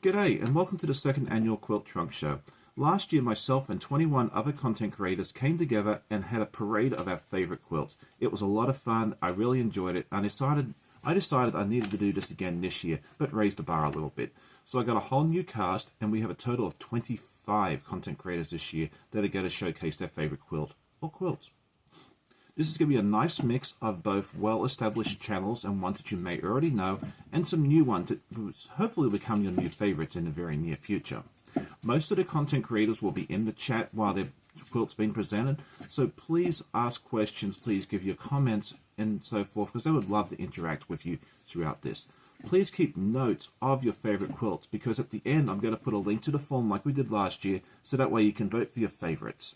G'day and welcome to the second annual Quilt Trunk Show. Last year myself and 21 other content creators came together and had a parade of our favorite quilts. It was a lot of fun, I really enjoyed it, and I decided I needed to do this again this year, but raised the bar a little bit. So I got a whole new cast and we have a total of 25 content creators this year that are going to showcase their favorite quilt or quilts. This is going to be a nice mix of both well-established channels and ones that you may already know, and some new ones that hopefully will become your new favorites in the very near future. Most of the content creators will be in the chat while their quilt's being presented, so please ask questions, please give your comments and so forth, because they would love to interact with you throughout this. Please keep notes of your favorite quilts, because at the end I'm going to put a link to the form like we did last year, so that way you can vote for your favorites.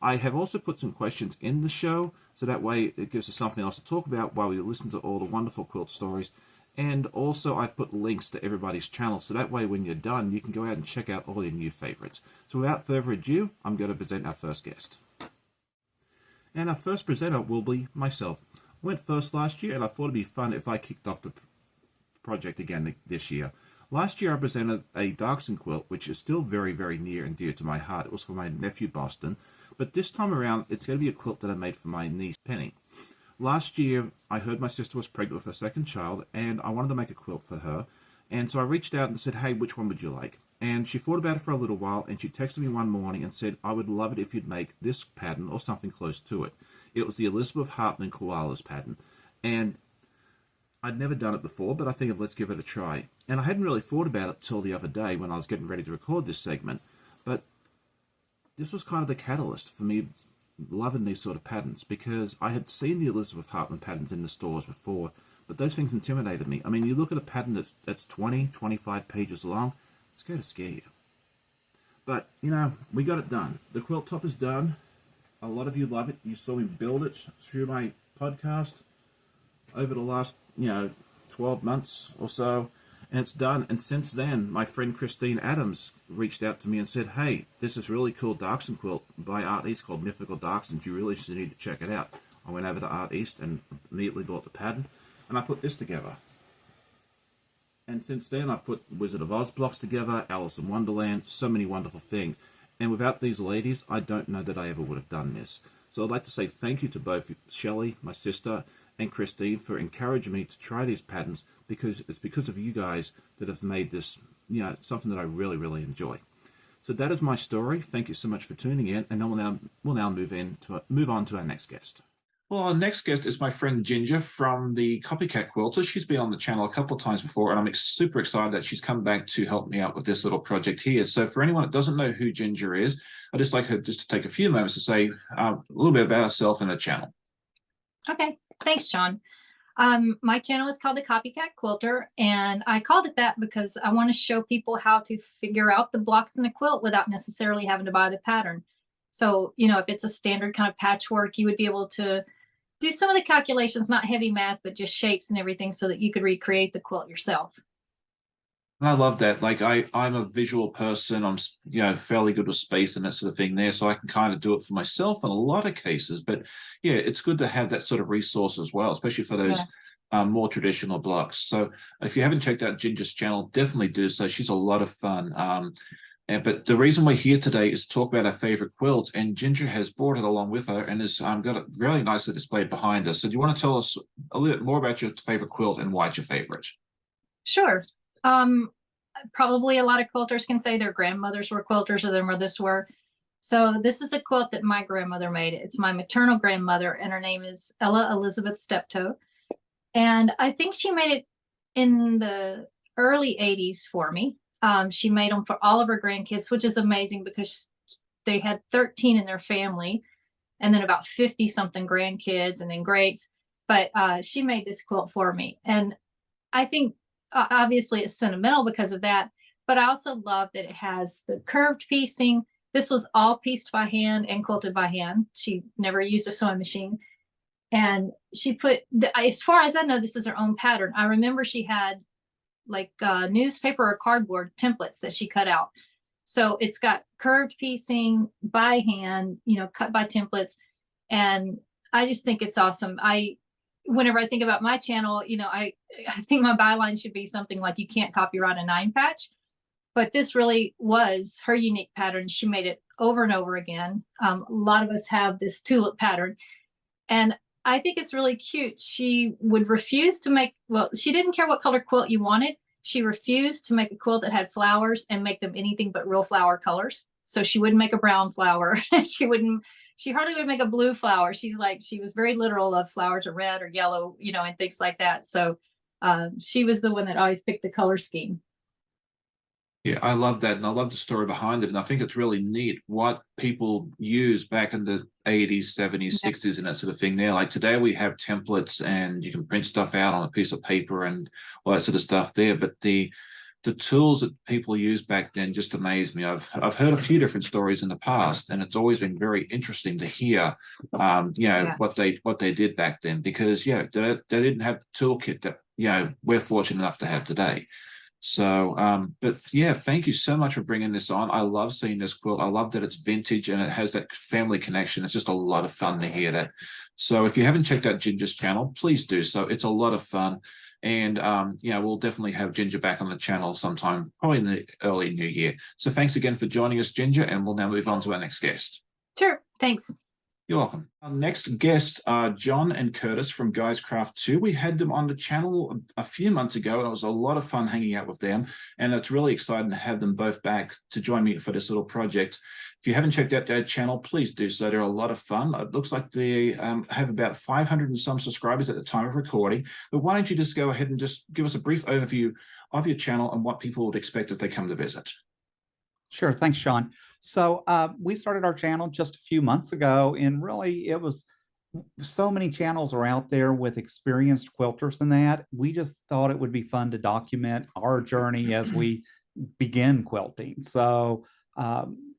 I have also put some questions in the show, so that way it gives us something else to talk about while we listen to all the wonderful quilt stories. And also I've put links to everybody's channel, so that way when you're done, you can go out and check out all your new favorites. So without further ado, I'm going to present our first guest. And our first presenter will be myself. I went first last year, and I thought it'd be fun if I kicked off the project again this year. Last year I presented a Darkson quilt, which is still very, very near and dear to my heart. It was for my nephew Boston. But this time around, it's going to be a quilt that I made for my niece, Penny. Last year, I heard my sister was pregnant with her second child, and I wanted to make a quilt for her. And so I reached out and said, hey, which one would you like? And she thought about it for a little while, and she texted me one morning and said, I would love it if you'd make this pattern or something close to it. It was the Elizabeth Hartman Koalas pattern. And I'd never done it before, but I figured let's give it a try. And I hadn't really thought about it till the other day when I was getting ready to record this segment. But this was kind of the catalyst for me loving these sort of patterns, because I had seen the Elizabeth Hartman patterns in the stores before, but those things intimidated me. I mean, you look at a pattern that's 20, 25 pages long, it's going to scare you. But, you know, we got it done. The quilt top is done. A lot of you love it. You saw me build it through my podcast over the last, 12 months or so. And it's done. And since then, my friend Christine Adams reached out to me and said, hey, this is really cool Darkson quilt by Art East called Mythical Darksons. You really should need to check it out. I went over to Art East and immediately bought the pattern. And I put this together. And since then, I've put Wizard of Oz blocks together, Alice in Wonderland, so many wonderful things. And without these ladies, I don't know that I ever would have done this. So I'd like to say thank you to both Shelley, my sister, and Christine for encouraging me to try these patterns, because it's because of you guys that have made this, something that I really, really enjoy. So that is my story. Thank you so much for tuning in, and then we'll now move on to our next guest. Well, our next guest is my friend Ginger from the Copycat Quilter. She's been on the channel a couple of times before, and I'm super excited that she's come back to help me out with this little project here. So for anyone that doesn't know who Ginger is, I'd just like her just to take a few moments to say a little bit about herself and her channel. Okay, thanks, Sean. My channel is called the Copycat Quilter, and I called it that because I want to show people how to figure out the blocks in a quilt without necessarily having to buy the pattern. So, if it's a standard kind of patchwork, you would be able to do some of the calculations, not heavy math, but just shapes and everything, so that you could recreate the quilt yourself. I love that. Like I'm a visual person. I'm, fairly good with space and that sort of thing there. So I can kind of do it for myself in a lot of cases. But yeah, it's good to have that sort of resource as well, especially for those more traditional blocks. So if you haven't checked out Ginger's channel, definitely do so. She's a lot of fun. But the reason we're here today is to talk about our favorite quilt, and Ginger has brought it along with her and has got it really nicely displayed behind us. So do you want to tell us a little bit more about your favorite quilt and why it's your favorite? Sure. Probably a lot of quilters can say their grandmothers were quilters or their mothers were. So this is a quilt that my grandmother made. It's my maternal grandmother, and her name is Ella Elizabeth Steptoe. And I think she made it in the early 80s for me. She made them for all of her grandkids, which is amazing because they had 13 in their family and then about 50 something grandkids and then greats. But she made this quilt for me. And I think obviously it's sentimental because of that, but I also love that it has the curved piecing. This was all pieced by hand and quilted by hand. She never used a sewing machine. And she put, as far as I know, this is her own pattern. I remember she had like newspaper or cardboard templates that she cut out. So it's got curved piecing by hand, cut by templates. And I just think it's awesome. Whenever I think about my channel, I think my byline should be something like, you can't copyright a 9 patch, but this really was her unique pattern. She made it over and over again. A lot of us have this tulip pattern, and I think it's really cute. She would refuse to make, well, she didn't care what color quilt you wanted. She refused to make a quilt that had flowers and make them anything but real flower colors. So she wouldn't make a brown flower. She hardly would make a blue flower. She was very literal of flowers are red or yellow, and things like that. So she was the one that always picked the color scheme. Yeah, I love that, and I love the story behind it. And I think it's really neat what people use back in the 80s, 70s, 60s, and that sort of thing there. Like today we have templates and you can print stuff out on a piece of paper and all that sort of stuff there. But the tools that people used back then just amaze me. I've heard a few different stories in the past, and it's always been very interesting to hear, what they did back then, because they didn't have the toolkit that we're fortunate enough to have today. So, but yeah, thank you so much for bringing this on. I love seeing this quilt. I love that it's vintage and it has that family connection. It's just a lot of fun to hear that. So if you haven't checked out Ginger's channel, please do so. It's a lot of fun. And, we'll definitely have Ginger back on the channel sometime, probably in the early new year. So thanks again for joining us, Ginger, and we'll now move on to our next guest. Sure. Thanks. You're welcome. Our next guests are John and Curtis from Guyscrafttoo. We had them on the channel a few months ago, and it was a lot of fun hanging out with them. And it's really exciting to have them both back to join me for this little project. If you haven't checked out their channel, please do so. They're a lot of fun. It looks like they have about 500 and some subscribers at the time of recording. But why don't you just go ahead and just give us a brief overview of your channel and what people would expect if they come to visit. Sure. Thanks, Sean. So we started our channel just a few months ago, and really it was so many channels are out there with experienced quilters and that. We just thought it would be fun to document our journey as we begin quilting. So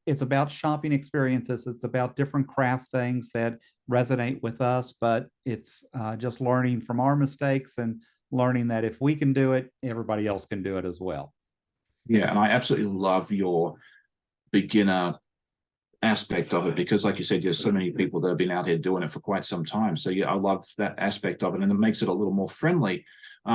it's about shopping experiences. It's about different craft things that resonate with us, but it's just learning from our mistakes and learning that if we can do it, everybody else can do it as well. Yeah, and I absolutely love your beginner aspect of it, because like you said, there's so many people that have been out here doing it for quite some time. So yeah, I love that aspect of it, and it makes it a little more friendly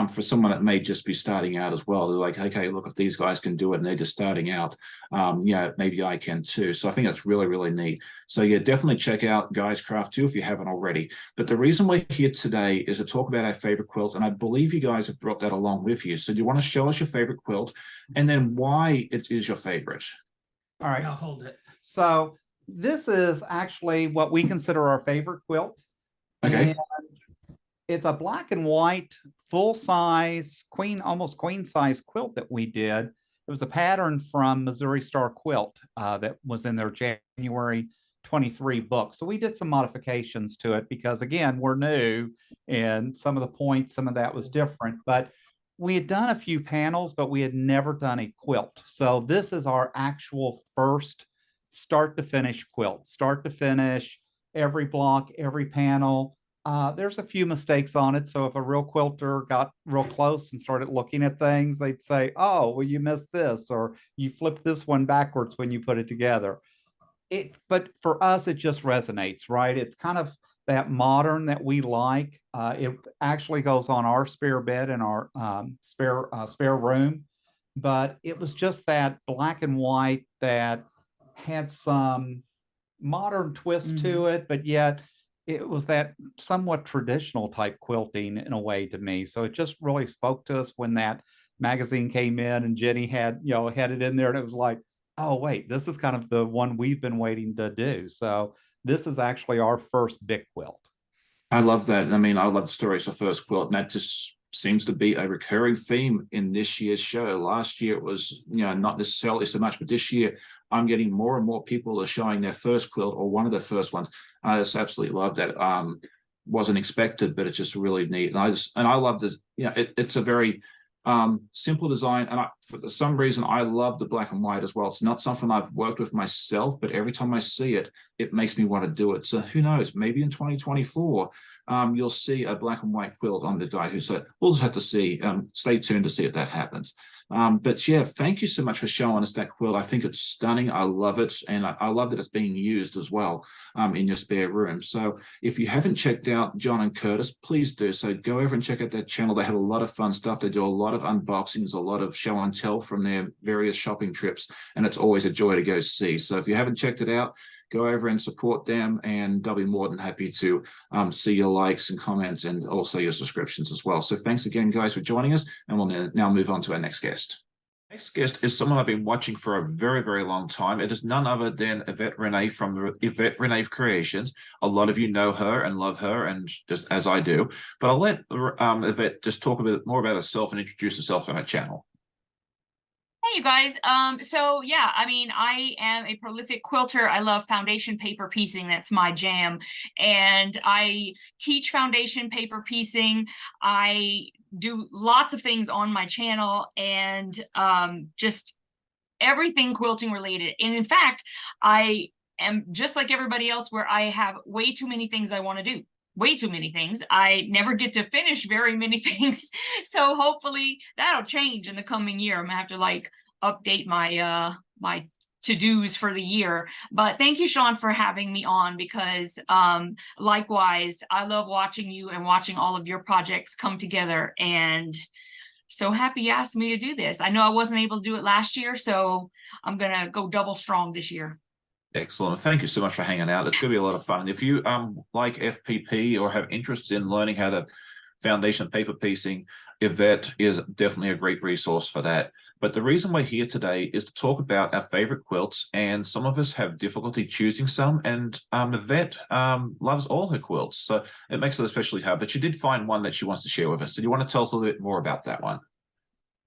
for someone that may just be starting out as well. They're like, okay, look, if these guys can do it and they're just starting out, maybe I can too. So I think that's really, really neat. So yeah, definitely check out Guyscrafttoo if you haven't already. But the reason we're here today is to talk about our favorite quilt, and I believe you guys have brought that along with you. So do you want to show us your favorite quilt and then why it is your favorite? All right, I'll hold it. So this is actually what we consider our favorite quilt. Okay. And it's a black and white, full-size, almost queen-size quilt that we did. It was a pattern from Missouri Star Quilt that was in their January 23 book. So we did some modifications to it because, again, we're new and some of the points, some of that was different. But we had done a few panels, but we had never done a quilt. So this is our actual first start to finish quilt, start to finish, every block, every panel. There's a few mistakes on it. So if a real quilter got real close and started looking at things, they'd say, oh, well, you missed this, or you flipped this one backwards when you put it together. But for us, it just resonates, right? It's kind of that modern that we like. It actually goes on our spare bed in our spare room, but it was just that black and white that had some modern twist to it, but yet it was that somewhat traditional type quilting in a way to me. So it just really spoke to us when that magazine came in and Jenny had it in there, and it was like, oh wait, this is kind of the one we've been waiting to do. So this is actually our first big quilt. I love that. I mean, I love the story. It's the first quilt, and that just seems to be a recurring theme in this year's show. Last year it was, not necessarily so much, but this year I'm getting more and more people are showing their first quilt or one of their first ones. I just absolutely love that. Wasn't expected, but it's just really neat. And I love this. It's a very simple design, and for some reason I love the black and white as well. It's not something I've worked with myself, but every time I see it, it makes me want to do it. So who knows, maybe in 2024 you'll see a black and white quilt on the Guy Who Sewed. We'll just have to see. Stay tuned to see if that happens. But yeah, thank you so much for showing us that quilt. I think it's stunning. I love it. And I love that it's being used as well in your spare room. So if you haven't checked out John and Curtis, please do so. Go over and check out that channel. They have a lot of fun stuff. They do a lot of unboxings, a lot of show and tell from their various shopping trips. And it's always a joy to go see. So if you haven't checked it out, go over and support them, and they'll be more than happy to see your likes and comments and also your subscriptions as well. So thanks again, guys, for joining us, and we'll now move on to our next guest. Next guest is someone I've been watching for a very, very long time. It is none other than TheYvetteRene from TheYvetteRene Creations. A lot of you know her and love her, and just as I do. But I'll let Yvette just talk a bit more about herself and introduce herself on her channel. Hey, you guys. So yeah, I mean, I am a prolific quilter. I love foundation paper piecing. That's my jam. And I teach foundation paper piecing. I do lots of things on my channel, and just everything quilting related. And in fact, I am just like everybody else, where I have way too many things I want to do. Way too many things. I never get to finish very many things. So hopefully that'll change in the coming year. I'm gonna have to like update my my to-dos for the year. But thank you, Sean, for having me on, because likewise, I love watching you and watching all of your projects come together, and so happy you asked me to do this. I know I wasn't able to do it last year, so I'm gonna go double strong this year. Excellent. Thank you so much for hanging out. It's going to be a lot of fun. And if you like FPP or have interest in learning how to foundation paper piecing, Yvette is definitely a great resource for that. But the reason we're here today is to talk about our favorite quilts, and some of us have difficulty choosing some, and Yvette loves all her quilts, so it makes it especially hard. But she did find one that she wants to share with us. So do you want to tell us a little bit more about that one?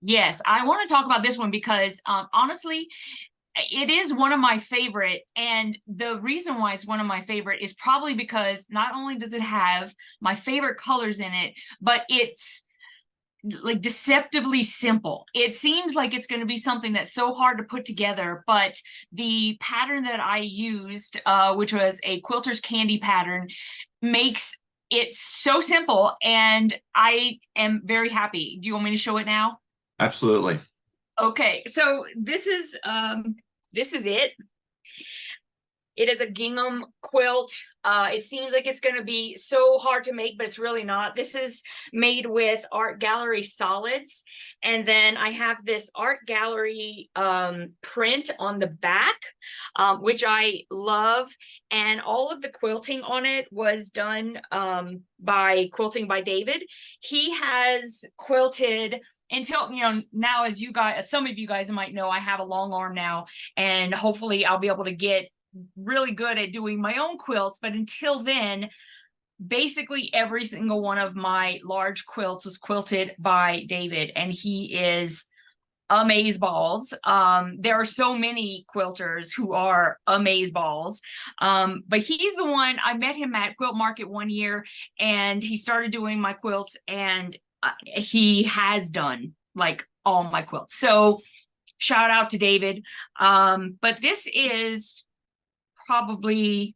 Yes, I want to talk about this one because honestly, it is one of my favorite, and the reason why it's one of my favorite is probably because not only does it have my favorite colors in it, but it's like deceptively simple. It seems like it's going to be something that's so hard to put together, but the pattern that I used, which was a quilter's candy pattern, makes it so simple, and I am very happy. Do you want me to show it now? Absolutely. Okay, so this is it. It is a gingham quilt. It seems like it's going to be so hard to make, but it's really not. This is made with Art Gallery solids. And then I have this Art Gallery print on the back, which I love. And all of the quilting on it was done by Quilting by David. He has quilted until, you know, now, as you guys, some of you guys might know, I have a long arm now, and hopefully I'll be able to get really good at doing my own quilts. But until then, basically every single one of my large quilts was quilted by David, and he is amazeballs. There are so many quilters who are amazeballs, but he's the one. I met him at Quilt Market one year, and he started doing my quilts, and he has done like all my quilts. So shout out to David. But this is probably,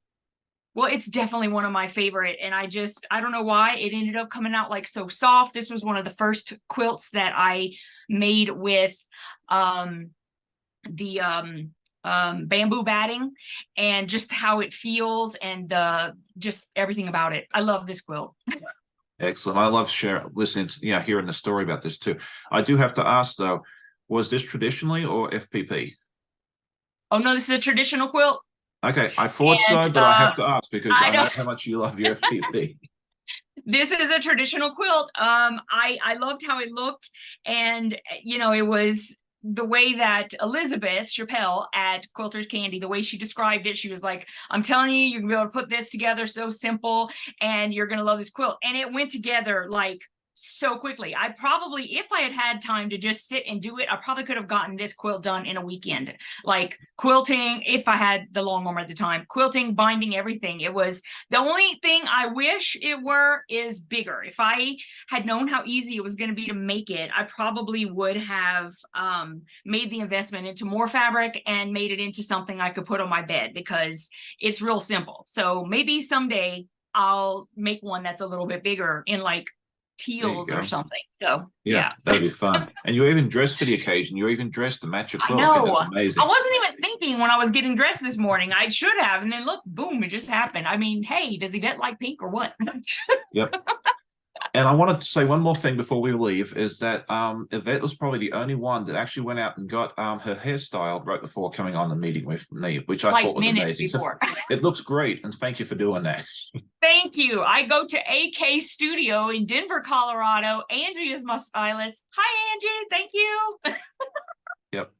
well, it's definitely one of my favorite, and I don't know why it ended up coming out like so soft. This was one of the first quilts that I made with the bamboo batting, and just how it feels, and just everything about it. I love this quilt. Excellent. I love listening to, hearing the story about this too. I do have to ask though, was this traditionally or FPP? Oh no, this is a traditional quilt. Okay, I thought so, but I have to ask because I know how much you love your FPP. This is a traditional quilt. I loved how it looked, and it was the way that Elizabeth Chappelle at Quilter's Candy, the way she described it, she was like, I'm telling you, you're gonna be able to put this together so simple, and you're gonna love this quilt. And it went together like so quickly. I probably, if I had had time to just sit and do it, I probably could have gotten this quilt done in a weekend. Like quilting, if I had the long arm at the time, quilting, binding, everything. It was the only thing I wish it were is bigger. If I had known how easy it was going to be to make it, I probably would have made the investment into more fabric and made it into something I could put on my bed, because it's real simple. So maybe someday I'll make one that's a little bit bigger in like teals or something. So yeah, that'd be fun. And you're even dressed for the occasion. You're even dressed to match your I quilt. I think know. that's amazing. I wasn't even thinking when I was getting dressed this morning. I should have, and then look, boom, it just happened. I mean, hey, does Yvette like pink or what? Yep. And I wanted to say one more thing before we leave is that Yvette was probably the only one that actually went out and got her hairstyle right before coming on the meeting with me, which I thought was amazing. So it looks great, and thank you for doing that. Thank you. I go to AK Studio in Denver, Colorado. Angie is my stylist. Hi, Angie. Thank you. Yep.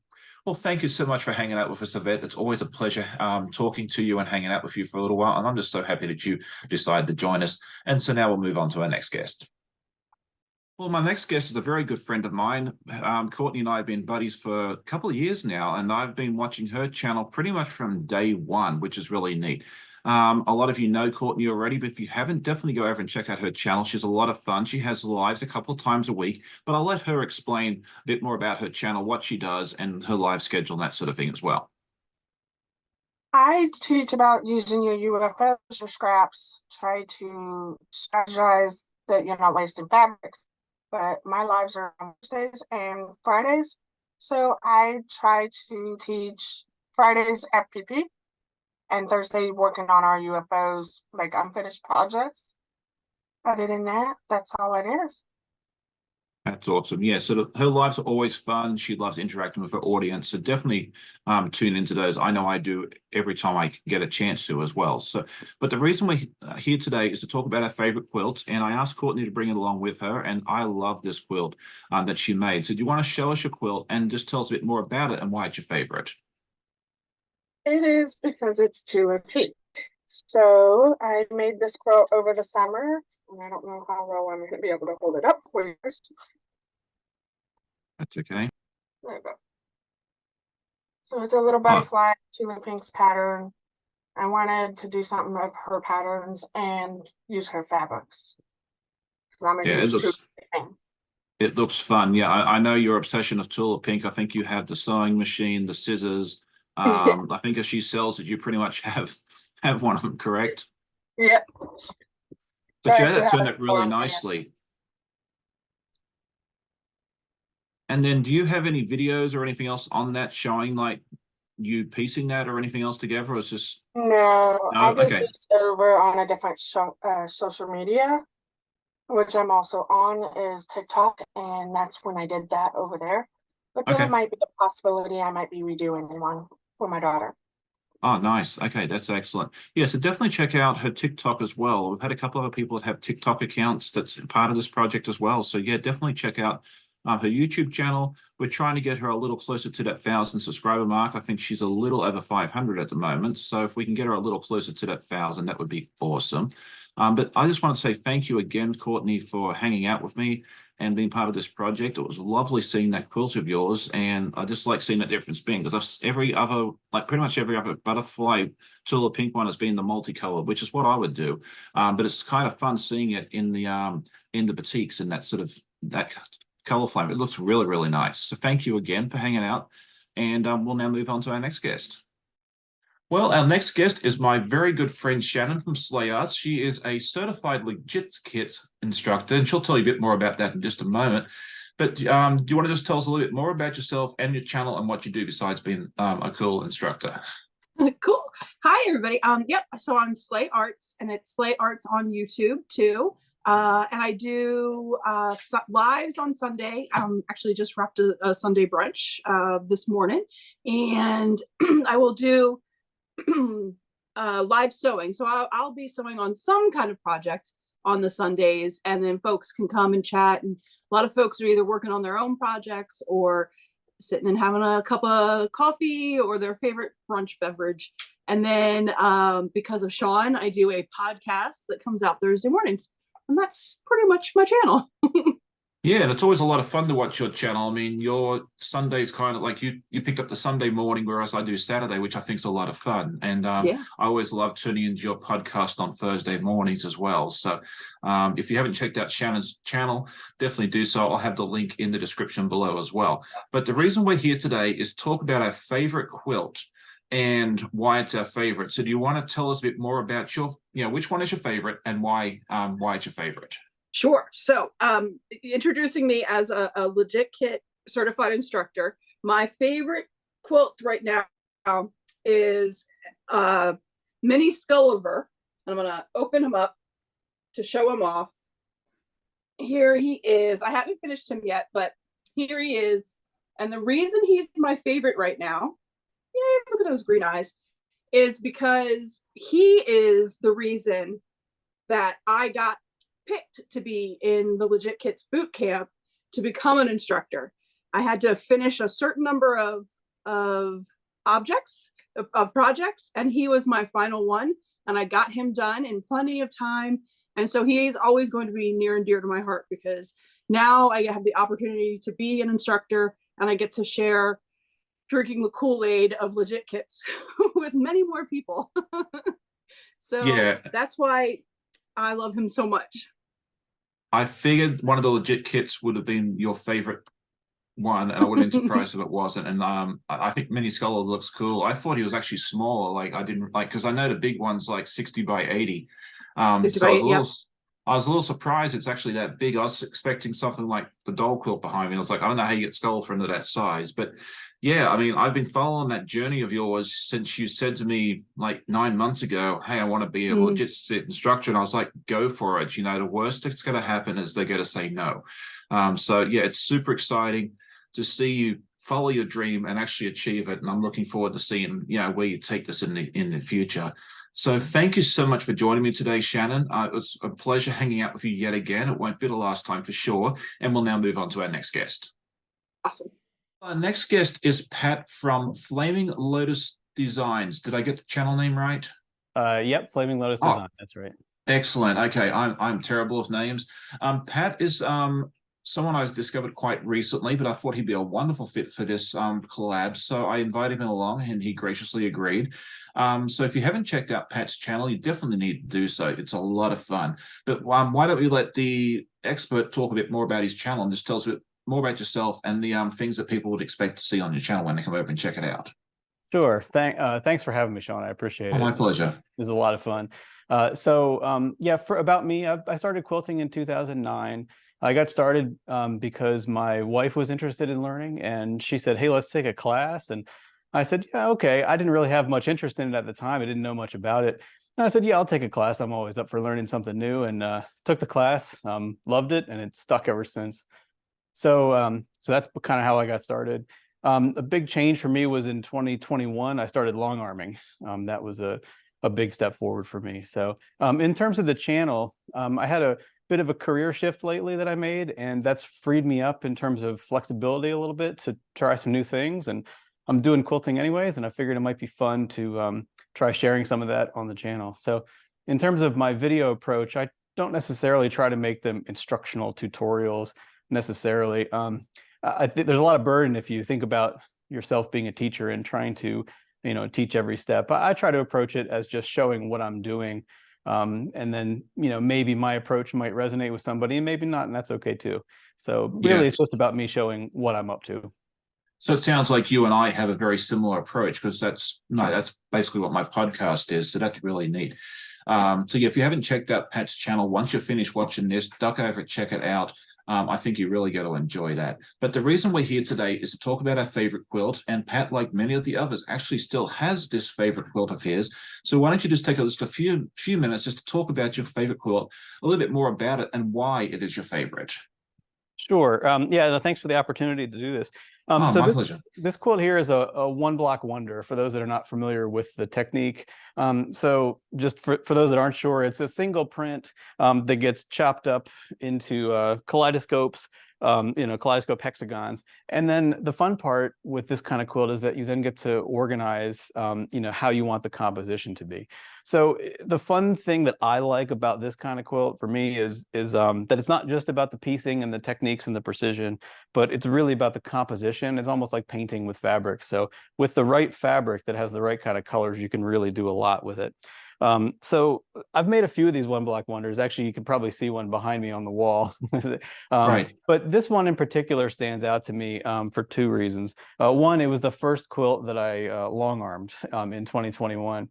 Well, thank you so much for hanging out with us, Yvette. It's always a pleasure talking to you and hanging out with you for a little while. And I'm just so happy that you decided to join us. And so now we'll move on to our next guest. Well, my next guest is a very good friend of mine. Courtney and I have been buddies for a couple of years now, and I've been watching her channel pretty much from day one, which is really neat. A lot of you know Courtney already, but if you haven't, definitely go over and check out her channel. She's a lot of fun. She has lives a couple of times a week, but I'll let her explain a bit more about her channel, what she does, and her live schedule and that sort of thing as well. I teach about using your UFOs or scraps, try to strategize that you're not wasting fabric. But my lives are on Thursdays and Fridays. So I try to teach Fridays FPP and Thursday working on our UFOs, like unfinished projects. Other than that, that's all it is. That's awesome. Yeah, so her lives are always fun. She loves interacting with her audience. So definitely tune into those. I know I do every time I get a chance to as well. So, but the reason we're here today is to talk about our favorite quilt. And I asked Courtney to bring it along with her. And I love this quilt that she made. So do you want to show us your quilt and just tell us a bit more about it and why it's your favorite? It is because it's tulip pink. So I made this quilt over the summer. And I don't know how well I'm going to be able to hold it up for you. That's okay. There you go. So it's a little butterfly, tulip pink's pattern. I wanted to do something of her patterns and use her fabrics. Because I'm a huge tulip fan. It looks fun. Yeah, I know your obsession of tulip pink. I think you have the sewing machine, the scissors. I think as she sells it, you pretty much have one of them, correct? Yep. But you had that turned out really nicely. And then do you have any videos or anything else on that showing like you piecing that or anything else together? Or it's just no, I did this over on a different social media, which I'm also on is TikTok, and that's when I did that over there. But there might be a possibility I might be redoing one for my daughter. Oh, nice. Okay, that's excellent. Yeah, so definitely check out her TikTok as well. We've had a couple of other people that have TikTok accounts that's part of this project as well. So yeah, definitely check out her YouTube channel. We're trying to get her a little closer to that 1,000 subscriber mark. I think she's a little over 500 at the moment. So if we can get her a little closer to that 1,000, that would be awesome. But I just want to say thank you again, Courtney, for hanging out with me and being part of this project. It was lovely seeing that quilt of yours, and I just like seeing that different spin because pretty much every other butterfly tulip pink one has been the multicolored, which is what I would do. But it's kind of fun seeing it in the boutiques in that sort of that color flame. It looks really, really nice. So thank you again for hanging out, and we'll now move on to our next guest. Well, our next guest is my very good friend Shannon from SleighHarts. She is a certified legit kit instructor, and she'll tell you a bit more about that in just a moment. But do you want to just tell us a little bit more about yourself and your channel and what you do besides being a cool instructor? Cool. Hi, everybody. Yep. So I'm SleighHarts, and it's SleighHarts on YouTube too. And I do lives on Sunday. Actually just wrapped a Sunday brunch this morning, and I will do live sewing. So I'll be sewing on some kind of project on the Sundays, and then folks can come and chat. And a lot of folks are either working on their own projects or sitting and having a cup of coffee or their favorite brunch beverage. And then because of Sean, I do a podcast that comes out Thursday mornings, and that's pretty much my channel. Yeah, and it's always a lot of fun to watch your channel. I mean, your Sunday's kind of like you picked up the Sunday morning, whereas I do Saturday, which I think is a lot of fun. And I always love tuning into your podcast on Thursday mornings as well. So if you haven't checked out Shannon's channel, definitely do so. I'll have the link in the description below as well. But the reason we're here today is talk about our favorite quilt. and why it's our favorite. So do you want to tell us a bit more about your, which one is your favorite and why it's your favorite? Sure. So introducing me as a legit kit certified instructor, my favorite quilt right now is Mini Skulliver. I'm going to open him up to show him off. Here he is. I haven't finished him yet, but here he is. And the reason he's my favorite right now, yay, look at those green eyes, is because he is the reason that I got picked to be in the Legit Kits boot camp to become an instructor. I had to finish a certain number of projects, and he was my final one, and I got him done in plenty of time. And so he is always going to be near and dear to my heart, because now I have the opportunity to be an instructor, and I get to share drinking the Kool-Aid of Legit Kits with many more people. So yeah, that's why I love him so much. I figured one of the Legit Kits would have been your favorite one, and I would have been surprised if it wasn't. And I think Mini Scholar looks cool. I thought he was actually smaller. Like, I didn't like, because I know the big one's like 60 by 80. So I was a little surprised it's actually that big. I was expecting something like the doll quilt behind me. I was like, I don't know how you get Skull into that size. But yeah, I mean, I've been following that journey of yours since you said to me like 9 months ago, hey, I want to be a legit instructor. And I was like, go for it. The worst that's going to happen is they're going to say no. So yeah, it's super exciting to see you follow your dream and actually achieve it. And I'm looking forward to seeing, where you take this in the future. So thank you so much for joining me today, Shannon. It was a pleasure hanging out with you yet again. It won't be the last time for sure. And we'll now move on to our next guest. Awesome. Our next guest is Pat from Flaming Lotus Designs. Did I get the channel name right? Yep, Flaming Lotus Design. That's right. Excellent. Okay, I'm terrible with names. Pat is someone I've discovered quite recently, but I thought he'd be a wonderful fit for this collab. So I invited him along, and he graciously agreed. So if you haven't checked out Pat's channel, you definitely need to do so. It's a lot of fun. But why don't we let the expert talk a bit more about his channel and just tell us a bit more about yourself and the things that people would expect to see on your channel when they come over and check it out. Sure. Thanks for having me, Sean. I appreciate it. My pleasure. This is a lot of fun. Yeah, about me, I started quilting in 2009. I got started because my wife was interested in learning, and she said, hey, let's take a class. And I said, yeah, okay. I didn't really have much interest in it at the time. I didn't know much about it. And I said, yeah, I'll take a class. I'm always up for learning something new, and took the class, loved it, and it's stuck ever since. So that's kind of how I got started. A big change for me was in 2021, I started long arming. That was a big step forward for me. So in terms of the channel, I had a bit of a career shift lately that I made, and that's freed me up in terms of flexibility a little bit to try some new things. And I'm doing quilting anyways, and I figured it might be fun to try sharing some of that on the channel. So in terms of my video approach, I don't necessarily try to make them instructional tutorials necessarily. I think there's a lot of burden if you think about yourself being a teacher and trying to, teach every step. I try to approach it as just showing what I'm doing. And then, maybe my approach might resonate with somebody and maybe not, and that's okay too. So really, It's just about me showing what I'm up to. So it sounds like you and I have a very similar approach, because that's basically what my podcast is. So that's really neat. So yeah, if you haven't checked out Pat's channel, once you're finished watching this, duck over and check it out. I think you really got to enjoy that. But the reason we're here today is to talk about our favorite quilts. And Pat, like many of the others, actually still has this favorite quilt of his. So why don't you just take just a few minutes just to talk about your favorite quilt, a little bit more about it and why it is your favorite. Sure. Yeah, thanks for the opportunity to do this. My pleasure. This quilt here is a one block wonder for those that are not familiar with the technique. So just for those that aren't sure, it's a single print that gets chopped up into kaleidoscopes, kaleidoscope hexagons. And then the fun part with this kind of quilt is that you then get to organize, how you want the composition to be. So the fun thing that I like about this kind of quilt for me is that it's not just about the piecing and the techniques and the precision, but it's really about the composition. It's almost like painting with fabric. So with the right fabric that has the right kind of colors, you can really do a lot with it. So I've made a few of these one block wonders. Actually, you can probably see one behind me on the wall. Right. But this one in particular stands out to me for two reasons. One, it was the first quilt that I long-armed in 2021.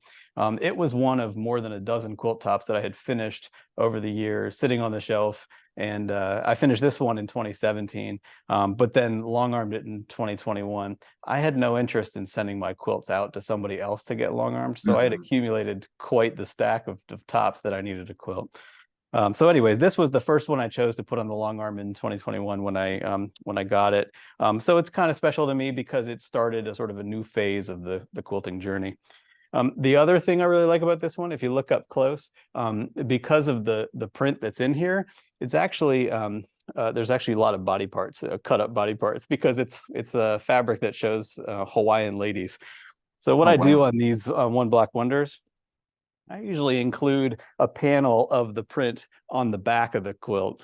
It was one of more than a dozen quilt tops that I had finished over the years, sitting on the shelf. And I finished this one in 2017, but then long-armed it in 2021. I had no interest in sending my quilts out to somebody else to get long-armed, so I had accumulated quite the stack of tops that I needed to quilt. So anyways, this was the first one I chose to put on the long arm in 2021 when I got it. So it's kind of special to me because it started a sort of a new phase of the quilting journey. The other thing I really like about this one, if you look up close, because of the print that's in here, it's actually there's actually a lot of body parts, cut up body parts, because it's a fabric that shows Hawaiian ladies. So what I do on these one block wonders, I usually include a panel of the print on the back of the quilt,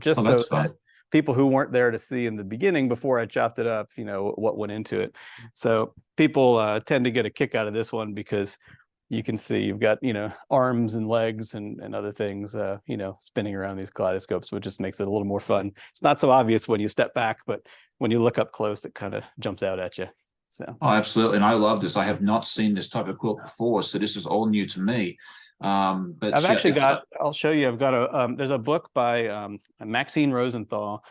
just so that people who weren't there to see in the beginning before I chopped it up, you know, what went into it. So people tend to get a kick out of this one because you can see you've got, you know, arms and legs and other things, you know, spinning around these kaleidoscopes, which just makes it a little more fun. It's not so obvious when you step back, but when you look up close, it kind of jumps out at you. So. Oh, absolutely. And I love this. I have not seen this type of quilt before, so this is all new to me. But I've actually got, I'll show you, I've got a, there's a book by Maxine Rosenthal.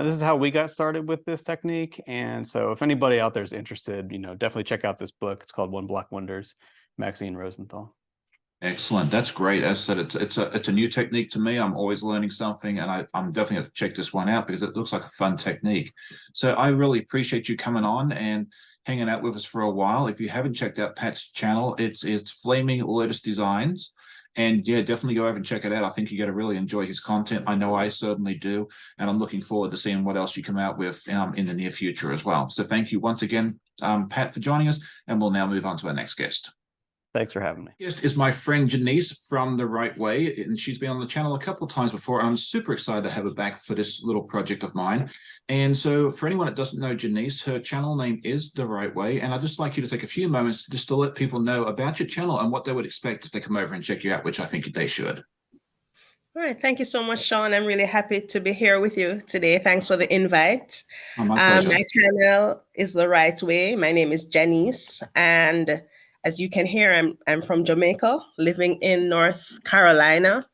This is how we got started with this technique. And so if anybody out there is interested, you know, definitely check out this book. It's called One Block Wonders, Maxine Rosenthal. Excellent. That's great. As I said, it's a new technique to me. I'm always learning something, and I'm definitely going to check this one out because it looks like a fun technique. So I really appreciate you coming on and hanging out with us for a while. If you haven't checked out Pat's channel, it's Flaming Lotus Designs. And yeah, definitely go over and check it out. I think you're going to really enjoy his content. I know I certainly do. And I'm looking forward to seeing what else you come out with in the near future as well. So thank you once again, Pat, for joining us. And we'll now move on to our next guest. Thanks for having me. Guest is my friend Janice from The.wRightway, and she's been on the channel a couple of times before. And I'm super excited to have her back for this little project of mine. And so for anyone that doesn't know Janice, her channel name is The.wRightway, and I'd just like you to take a few moments just to let people know about your channel and what they would expect if they come over and check you out, which I think they should. All right. Thank you so much, Sean. I'm really happy to be here with you today. Thanks for the invite. Oh, my pleasure. My channel is The.wRightway. My name is Janice, and as you can hear, I'm from Jamaica, living in North Carolina,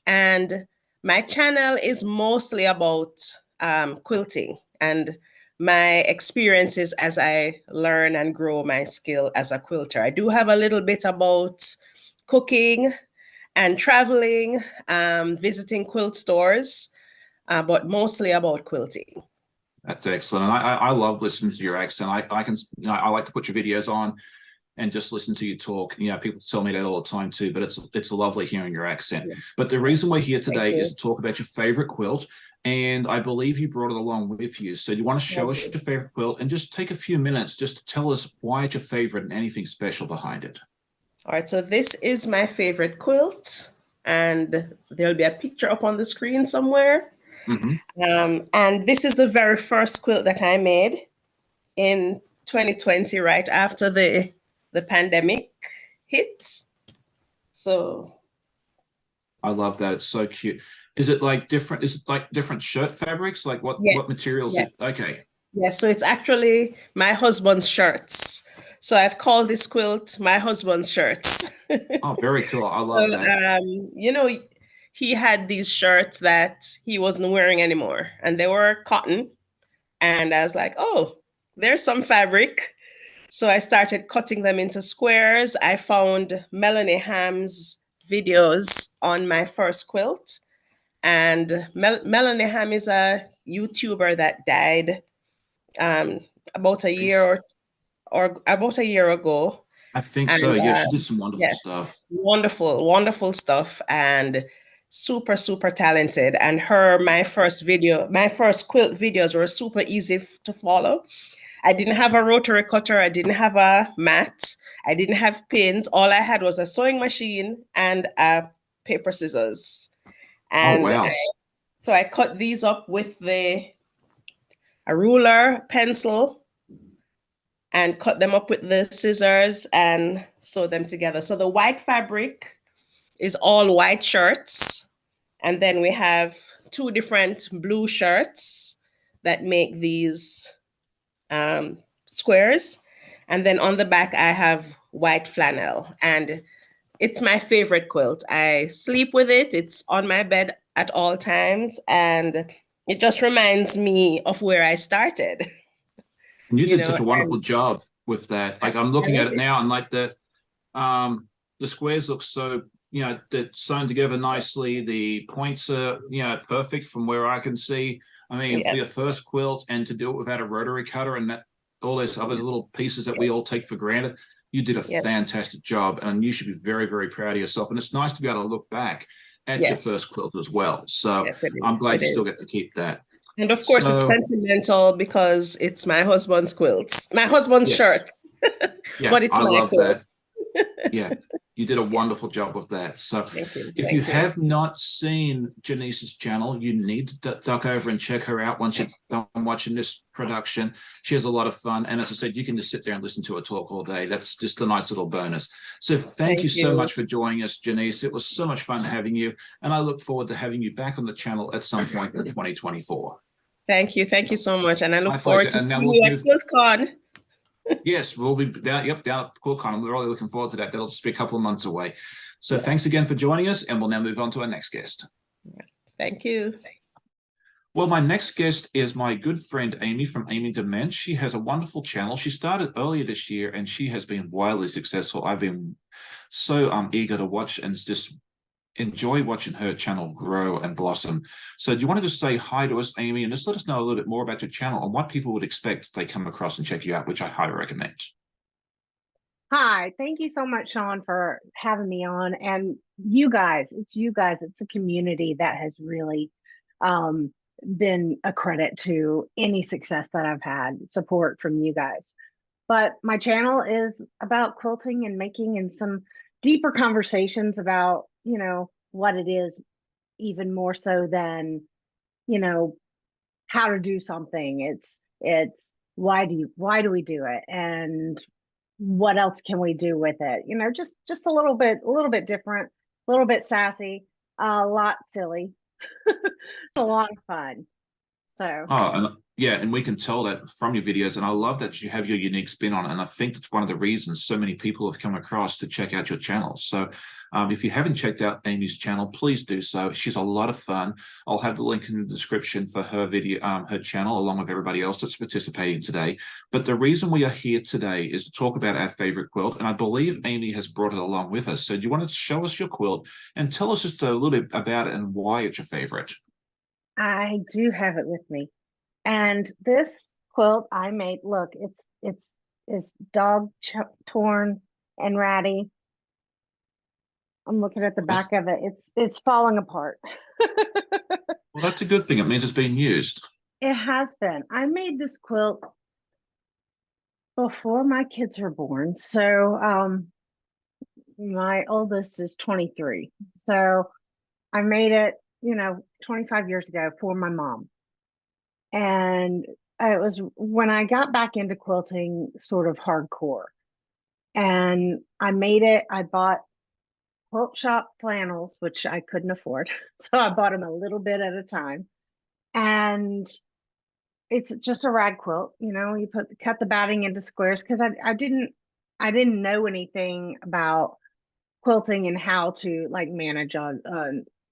and my channel is mostly about quilting and my experiences as I learn and grow my skill as a quilter. I do have a little bit about cooking and traveling, visiting quilt stores, but mostly about quilting. That's excellent. And I love listening to your accent. I like to put your videos on and just listen to you talk. You know, people tell me that all the time too, but it's lovely hearing your accent. Yeah. But the reason we're here today is to talk about your favorite quilt. And I believe you brought it along with you. So you want to show us your favorite quilt and just take a few minutes just to tell us why it's your favorite and anything special behind it. All right, so this is my favorite quilt, and there'll be a picture up on the screen somewhere. Mm-hmm. And this is the very first quilt that I made in 2020, right after the pandemic hit. So I love that. It's so cute. Is it like different? Is it like different shirt fabrics? Like what materials? Yes. Okay. Yes. So it's actually my husband's shirts. So I've called this quilt my husband's shirts. Oh, very cool. I love that. You know, he had these shirts that he wasn't wearing anymore, and they were cotton. And I was like, oh, there's some fabric. So I started cutting them into squares. I found Melanie Ham's videos on my first quilt. And Melanie Ham is a YouTuber that died about a year or about a year ago. I think so. Yeah, she did some wonderful stuff. Wonderful stuff, and super, super talented. And my first quilt videos were super easy to follow. I didn't have a rotary cutter. I didn't have a mat. I didn't have pins. All I had was a sewing machine and a paper scissors. And so I cut these up with a ruler, pencil, and cut them up with the scissors and sew them together. So the white fabric is all white shirts. And then we have 2 different blue shirts that make these squares. And then on the back, I have white flannel. And it's my favorite quilt. I sleep with it. It's on my bed at all times. And it just reminds me of where I started. And you did such a wonderful job with that. Like I'm looking at it now, and like the squares look so, you know, they're sewn together nicely. The points are, you know, perfect from where I can see. I mean, for your first quilt, and to do it without a rotary cutter and that all those other little pieces that we all take for granted, you did a fantastic job, and you should be very, very proud of yourself. And it's nice to be able to look back at your first quilt as well. So I'm glad you still get to keep that. And of course, it's sentimental because it's my husband's quilts, my husband's shirts. But it's my quilt. Yeah, you did a wonderful job with that. So if you have not seen Janice's channel, you need to duck over and check her out once you're done watching this production. She has a lot of fun. And as I said, you can just sit there and listen to her talk all day. That's just a nice little bonus. So thank you so much for joining us, Janice. It was so much fun having you. And I look forward to having you back on the channel at some point in 2024. Thank you. Thank you so much. And I look forward to seeing you at QuiltCon. Yes, we'll be down at QuiltCon. We're really looking forward to that. That'll just be a couple of months away. So thanks again for joining us, and we'll now move on to our next guest. Thank you. Well, my next guest is my good friend Amy from amydement. She has a wonderful channel. She started earlier this year, and she has been wildly successful. I've been so eager to watch and just enjoy watching her channel grow and blossom. So do you want to just say hi to us, Amy, and just let us know a little bit more about your channel and what people would expect if they come across and check you out, which I highly recommend. Hi, thank you so much, Sean, for having me on. And you guys, it's a community that has really been a credit to any success that I've had, support from you guys. But my channel is about quilting and making, and some deeper conversations about, you know, what it is, even more so than, you know, how to do something. It's why do we do it, and what else can we do with it? You know, just a little bit different, a little bit sassy, a lot silly. It's a lot of fun. So and we can tell that from your videos, and I love that you have your unique spin on it, and I think that's one of the reasons so many people have come across to check out your channel. So if you haven't checked out Amy's channel, please do so. She's a lot of fun. I'll have the link in the description for her video, her channel, along with everybody else that's participating today. But the reason we are here today is to talk about our favorite quilt, and I believe Amy has brought it along with us. So do you want to show us your quilt and tell us just a little bit about it and why it's your favorite? I do have it with me. And this quilt I made, look, it's dog torn and ratty. I'm looking at the back of it. It's falling apart. Well, that's a good thing. It means it's being used. It has been. I made this quilt before my kids were born. So my oldest is 23. So I made it, you know, 25 years ago for my mom. And it was when I got back into quilting sort of hardcore. And I made it, I bought quilt shop flannels, which I couldn't afford. So I bought them a little bit at a time. And it's just a rag quilt, you know, you cut the batting into squares, because I didn't know anything about quilting and how to like manage a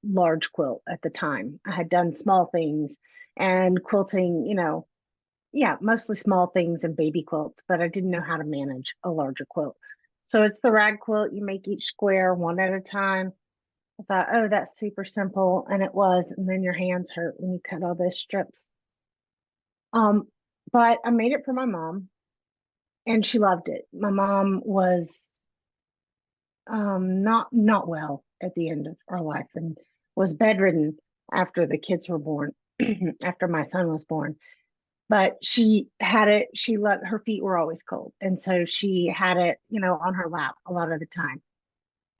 large quilt at the time. I had done small things and quilting, you know, mostly small things and baby quilts, but I didn't know how to manage a larger quilt. So it's the rag quilt. You make each square one at a time. I thought, oh, that's super simple. And it was. And then your hands hurt when you cut all those strips. But I made it for my mom, and she loved it. My mom was not well at the end of her life, and was bedridden after the kids were born, after my son was born. But she had it, her feet were always cold. And so she had it, you know, on her lap a lot of the time.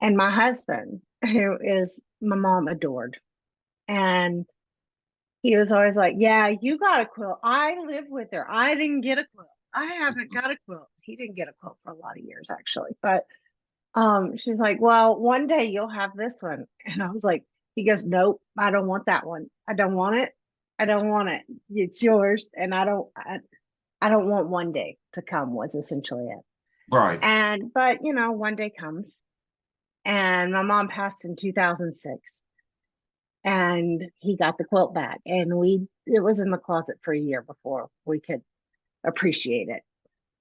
And my husband, who is my mom adored, and he was always like, yeah, you got a quilt. I live with her. I didn't get a quilt. I haven't got a quilt. He didn't get a quilt for a lot of years actually, but she's like, well, one day you'll have this one. And I was like, he goes, nope, I don't want that one. I don't want it. I don't want it. It's yours. And I don't want one day to come was essentially it. Right. But you know, one day comes, and my mom passed in 2006, and he got the quilt back, and it was in the closet for a year before we could appreciate it.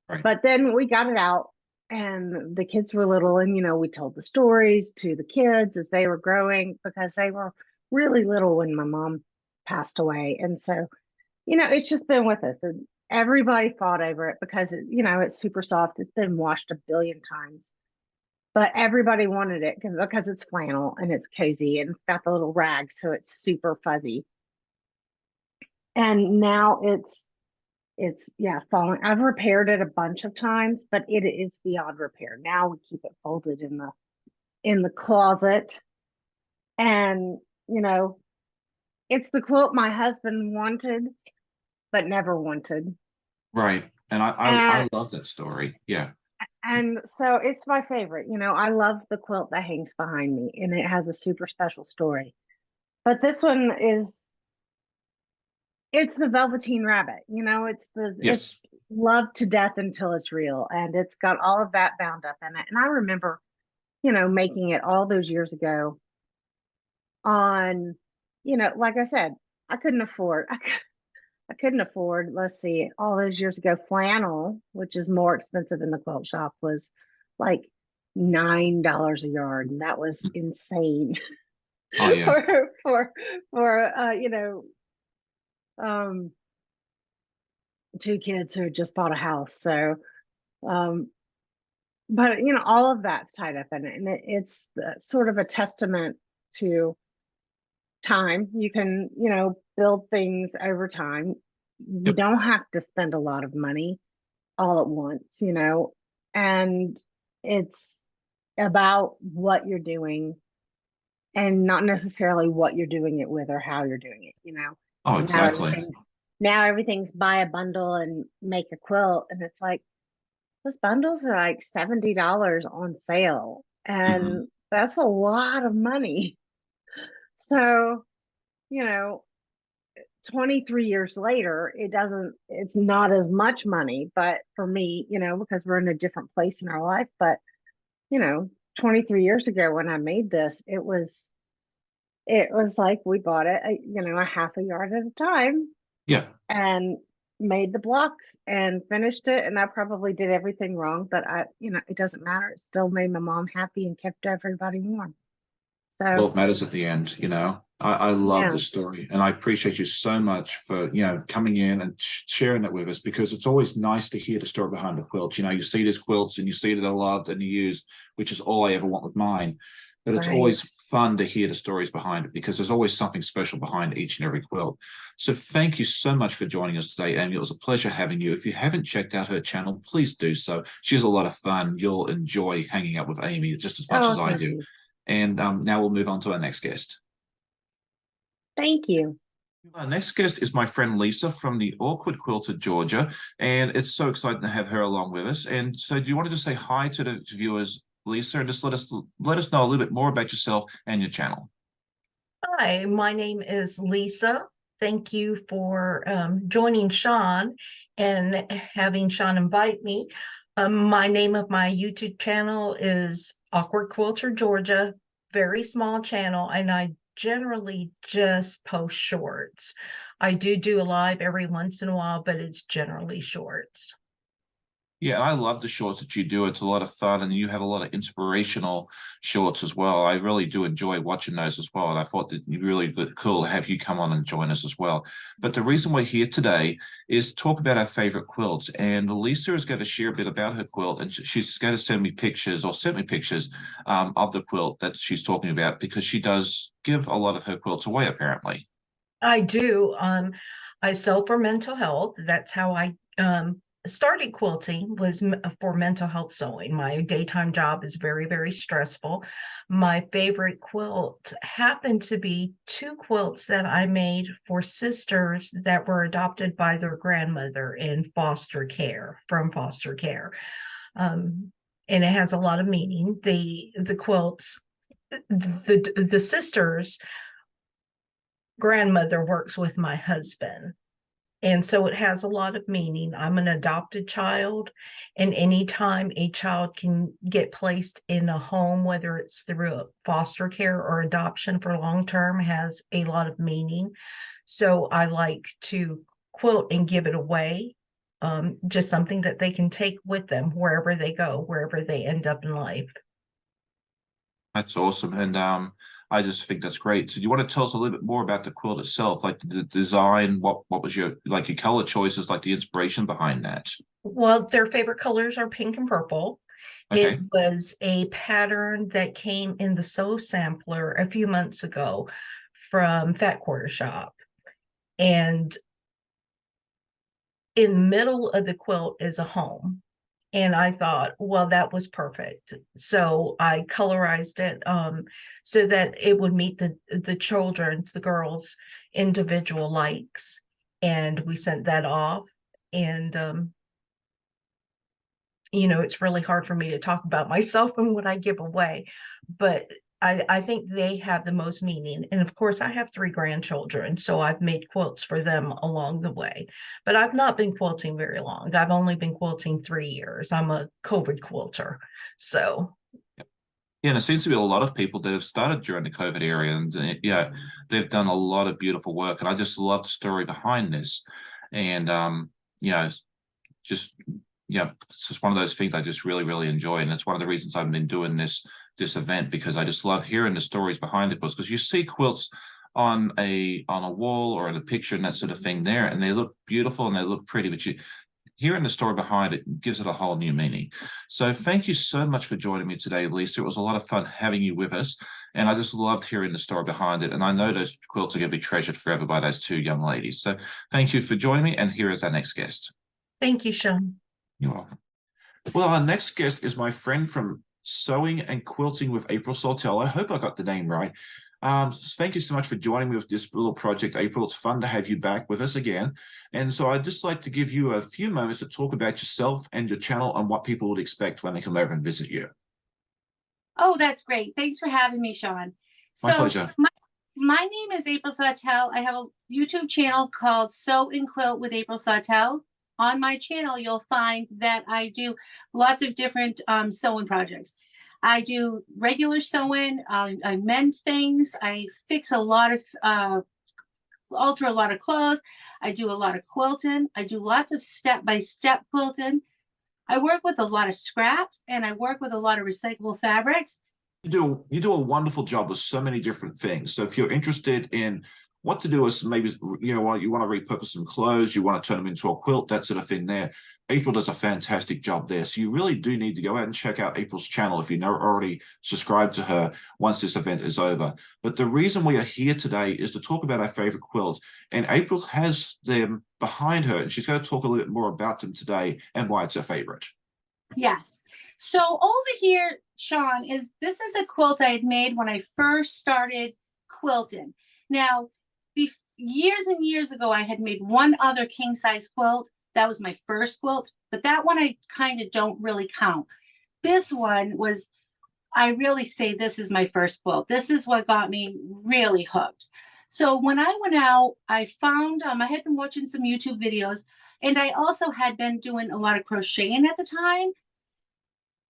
Right. But then we got it out, and the kids were little, and you know, we told the stories to the kids as they were growing, because they were really little when my mom passed away. And so, you know, it's just been with us, and everybody fought over it because you know, it's super soft. It's been washed a billion times, but everybody wanted it because it's flannel and it's cozy and it's got the little rags, so it's super fuzzy. And now it's falling. I've repaired it a bunch of times, but it is beyond repair. Now we keep it folded in the closet. And you know, it's the quilt my husband wanted but never wanted. Right. And I love that story. Yeah. And so it's my favorite. You know, I love the quilt that hangs behind me, and it has a super special story. But this one it's the Velveteen Rabbit. You know, it's loved to death until it's real, and it's got all of that bound up in it. And I remember, you know, making it all those years ago on, you know, like I said, I couldn't afford, let's see, all those years ago, flannel, which is more expensive in the quilt shop, was like $9 a yard. And that was insane. Oh, yeah. for you know, two kids who had just bought a house. So, but you know, all of that's tied up in it, and it's sort of a testament to time. You can, you know, build things over time. You don't have to spend a lot of money all at once, you know, and it's about what you're doing and not necessarily what you're doing it with or how you're doing it, you know. Oh, exactly. Now everything's buy a bundle and make a quilt, and it's like those bundles are like $70 on sale, and that's a lot of money. So, you know, 23 years later, it's not as much money, but for me, you know, because we're in a different place in our life. But, you know, 23 years ago when I made this, it was like we bought it, you know, a half a yard at a time. Yeah. And made the blocks and finished it. And I probably did everything wrong, but you know, it doesn't matter. It still made my mom happy and kept everybody warm. So Well, it matters at the end, you know. I love Yeah. the story, and I appreciate you so much for, you know, coming in and sharing it with us, because it's always nice to hear the story behind the quilt. You know, you see these quilts and you see that I loved and you used, which is all I ever want with mine. But it's Right. always fun to hear the stories behind it, because there's always something special behind each and every quilt. So thank you so much for joining us today, Amy. It was a pleasure having you. If you haven't checked out her channel, please do so. She's a lot of fun. You'll enjoy hanging out with Amy just as much as I thank do. you. And now we'll move on to our next guest. Thank you. Our next guest is my friend Lisa from the Awkward Quilter, Georgia, and it's so exciting to have her along with us. And so do you want to just say hi to the viewers, Lisa, and just let us know a little bit more about yourself and your channel? Hi, my name is Lisa. Thank you for joining Sean and having Sean invite me. My name of my YouTube channel is Awkward Quilter Georgia, very small channel, and I generally just post shorts. I do a live every once in a while, but it's generally shorts. Yeah, I love the shorts that you do. It's a lot of fun, and you have a lot of inspirational shorts as well. I really do enjoy watching those as well, and I thought that it'd be really cool to have you come on and join us as well. But the reason we're here today is to talk about our favorite quilts, and Lisa is going to share a bit about her quilt, and she's going to send me pictures, or sent me pictures of the quilt that she's talking about, because she does give a lot of her quilts away, apparently. I do. I sell for mental health. That's how I started quilting was for mental health sewing. My daytime job is very, very stressful. My favorite quilt happened to be two quilts that I made for sisters that were adopted by their grandmother in foster care, from foster care. And it has a lot of meaning. The quilts, the sisters' grandmother works with my husband. And so it has a lot of meaning. I'm an adopted child, and anytime a child can get placed in a home, whether it's through foster care or adoption for long term, has a lot of meaning. So I like to quilt and give it away, just something that they can take with them wherever they go, wherever they end up in life. That's awesome. And I just think that's great. So do you want to tell us a little bit more about the quilt itself, like the design, what was your color choices, like the inspiration behind that? Well, their favorite colors are pink and purple. Okay. It was a pattern that came in the Sew Sampler a few months ago from Fat Quarter Shop. And in the middle of the quilt is a home. And I thought, well, that was perfect. So I colorized it so that it would meet the children's, the girls' individual likes. And we sent that off. And, you know, it's really hard for me to talk about myself and what I give away. But I think they have the most meaning. And of course, I have 3 grandchildren, so I've made quilts for them along the way. But I've not been quilting very long. I've only been quilting 3 years. I'm a COVID quilter. So. Yeah, and it seems to be a lot of people that have started during the COVID era, and yeah, they've done a lot of beautiful work. And I just love the story behind this. And yeah, just it's just one of those things I just really, really enjoy. And it's one of the reasons I've been doing this event, because I just love hearing the stories behind the quilts, because you see quilts on a wall or in a picture and that sort of thing there, and they look beautiful and they look pretty, but hearing the story behind it gives it a whole new meaning. So thank you so much for joining me today, Lisa. It was a lot of fun having you with us, and I just loved hearing the story behind it. And I know those quilts are going to be treasured forever by those 2 young ladies. So thank you for joining me, and here is our next guest. Thank you, Sean. You're welcome. Well, our next guest is my friend from Sewing and Quilting with AprilSawtelle. I hope I got the name right. Thank you so much for joining me with this little project, April. It's fun to have you back with us again. And so I'd just like to give you a few moments to talk about yourself and your channel and what people would expect when they come over and visit you. Oh, that's great. Thanks for having me, Sean. My pleasure. My name is AprilSawtelle. I have a YouTube channel called Sew and Quilt with AprilSawtelle. On my channel, you'll find that I do lots of different sewing projects. I do regular sewing, I mend things, I fix a lot of, alter a lot of clothes, I do a lot of quilting, I do lots of step-by-step quilting. I work with a lot of scraps, and I work with a lot of recyclable fabrics. You do a wonderful job with so many different things. So if you're interested in what to do, is maybe you want to repurpose some clothes, you want to turn them into a quilt, that sort of thing there, April does a fantastic job there. So you really do need to go out and check out April's channel if you're not already subscribed to her once this event is over. But the reason we are here today is to talk about our favorite quilts, and April has them behind her, and she's going to talk a little bit more about them today and why it's her favorite. Yes. So over here, Sean, this is a quilt I had made when I first started quilting. Now, years and years ago, I had made one other king size quilt. That was my first quilt, but that one I kind of don't really count. This one was, I really say this is my first quilt. This is what got me really hooked. So when I went out, I found, I had been watching some YouTube videos, and I also had been doing a lot of crocheting at the time.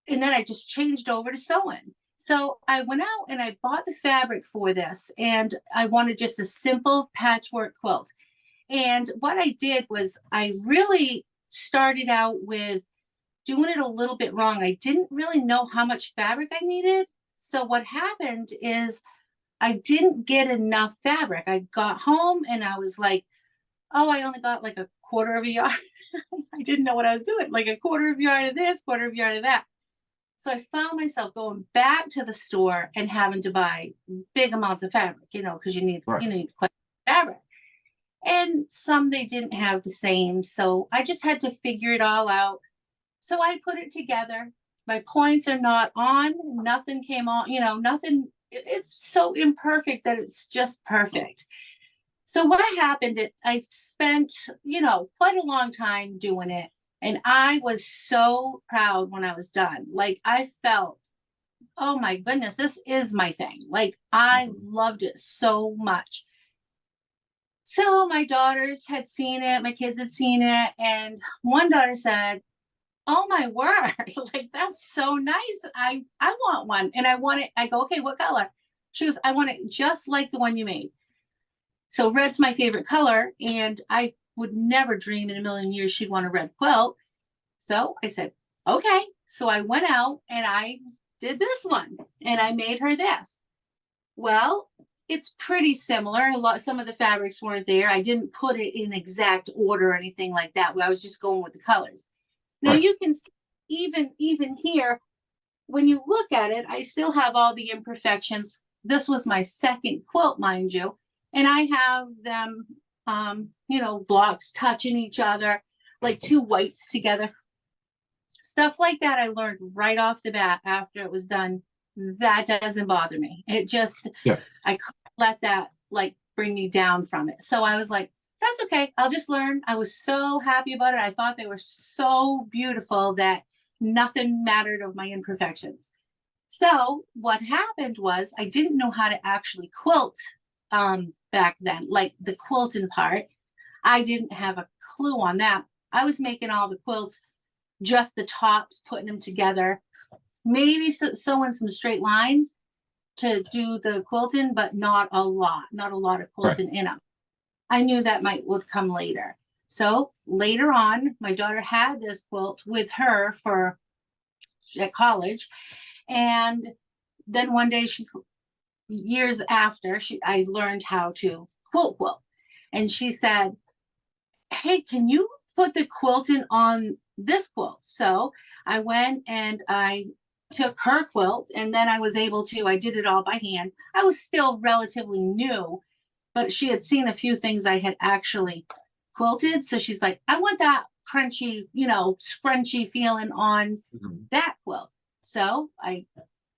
And then I just changed over to sewing. So I went out and I bought the fabric for this, and I wanted just a simple patchwork quilt. And what I did was I really started out with doing it a little bit wrong. I didn't really know how much fabric I needed. So what happened is I didn't get enough fabric. I got home and I was like, oh, I only got like a quarter of a yard. I didn't know what I was doing, like a quarter of a yard of this, quarter of a yard of that. So I found myself going back to the store and having to buy big amounts of fabric, because you need quite fabric. And some they didn't have the same. So I just had to figure it all out. So I put it together. My points are not on, nothing came on, nothing. It's so imperfect that it's just perfect. So what happened, I spent, quite a long time doing it. And I was so proud when I was done. Like I felt, oh my goodness, this is my thing. Like I loved it so much. So my daughters had seen it, my kids had seen it, and one daughter said, oh my word, like that's so nice. I want one. And I want it. I go, okay, what color? She goes, I want it just like the one you made. So red's my favorite color, and I would never dream in a million years she'd want a red quilt. So I said, okay. So I went out and I did this one and I made her this. Well, it's pretty similar. Some of the fabrics weren't there. I didn't put it in exact order or anything like that. I was just going with the colors. Now you can see even here, when you look at it, I still have all the imperfections. This was my second quilt, mind you. And I have them, blocks touching each other, like two whites together. Stuff like that I learned right off the bat after it was done. That doesn't bother me. It just, I couldn't let that like bring me down from it. So I was like, that's okay. I'll just learn. I was so happy about it. I thought they were so beautiful that nothing mattered of my imperfections. So what happened was I didn't know how to actually quilt back then, like the quilting part. I didn't have a clue on that. I was making all the quilts, just the tops, putting them together, maybe sewing some straight lines to do the quilting, but not a lot of quilting in them. I knew that would come later. So later on, my daughter had this quilt with her at college. And then one day years after, I learned how to quilt. And she said, hey, can you put the quilting on this quilt? So I went and I took her quilt, and then I was able to, I did it all by hand. I was still relatively new, but she had seen a few things I had actually quilted. So she's like, I want that crunchy, scrunchy feeling on that quilt. So I